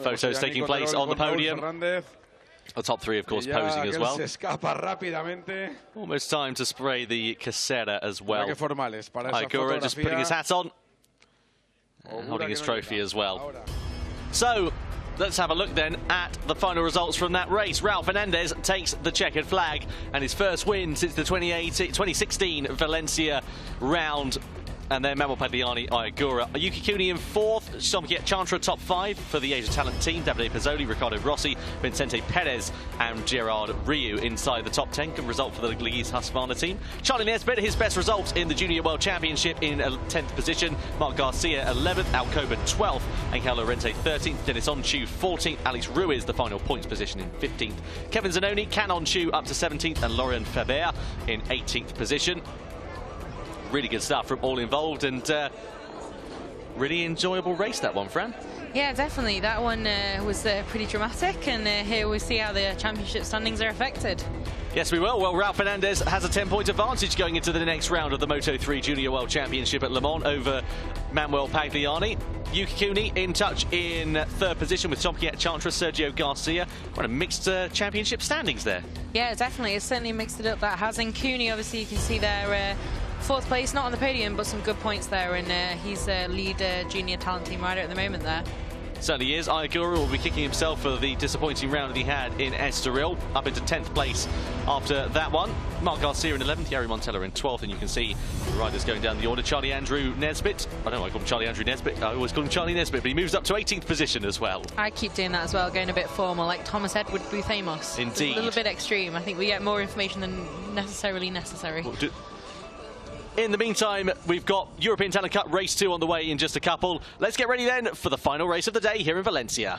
Photos taking place on the podium. The top 3, of course, posing as well. Almost time to spray the casera as well. Ayagura just putting his hat on. And holding his trophy as well. So, let's have a look then at the final results from that race. Raul Fernandez takes the checkered flag and his first win since the 2016 Valencia round. And then Manuel Pagliani, Ayagura. Yuki Kuni in 4th, Somkiet Chantra top 5 for the Asia Talent team. Davide Pezzoli, Ricardo Rossi, Vicente Perez and Gerard Riu inside the top 10. Good result for the Ligi's Husqvarna team. Charlie Nesbitt, his best results in the Junior World Championship in 10th position. Marc Garcia 11th, Alcoba 12th, Angel Lorente 13th, Dennis Onchu 14th, Alex Ruiz the final points position in 15th. Kevin Zanoni, Can Onchu up to 17th and Laurent Faber in 18th position. Really good stuff from all involved, and really enjoyable race, that one, Fran. Yeah, definitely. That one was pretty dramatic, and here we see how the championship standings are affected. Yes, we will. Well, Raul Fernandez has a 10-point advantage going into the next round of the Moto3 Junior World Championship at Le Mans over Manuel Pagliani. Yuki Kuni in touch in 3rd position with Somkiet Chantra, Sergio Garcia. What a mixed championship standings there. Yeah, definitely. It's certainly mixed it up. That has in Kuni, obviously, you can see there 4th place, not on the podium, but some good points there, and he's a lead junior talent team rider at the moment there. Certainly is. Ayagura will be kicking himself for the disappointing round that he had in Estoril, up into 10th place after that one. Mark Garcia in 11th, Yari Montella in 12th, and you can see the riders going down the order. Charlie Andrew Nesbitt, I don't know why I call him Charlie Andrew Nesbitt, I always call him Charlie Nesbitt, but he moves up to 18th position as well. I keep doing that as well, going a bit formal, like Thomas Edward Buthamos. Indeed. It's a little bit extreme. I think we get more information than necessarily necessary. In the meantime, we've got European Talent Cup Race 2 on the way in just a couple. Let's get ready then for the final race of the day here in Valencia.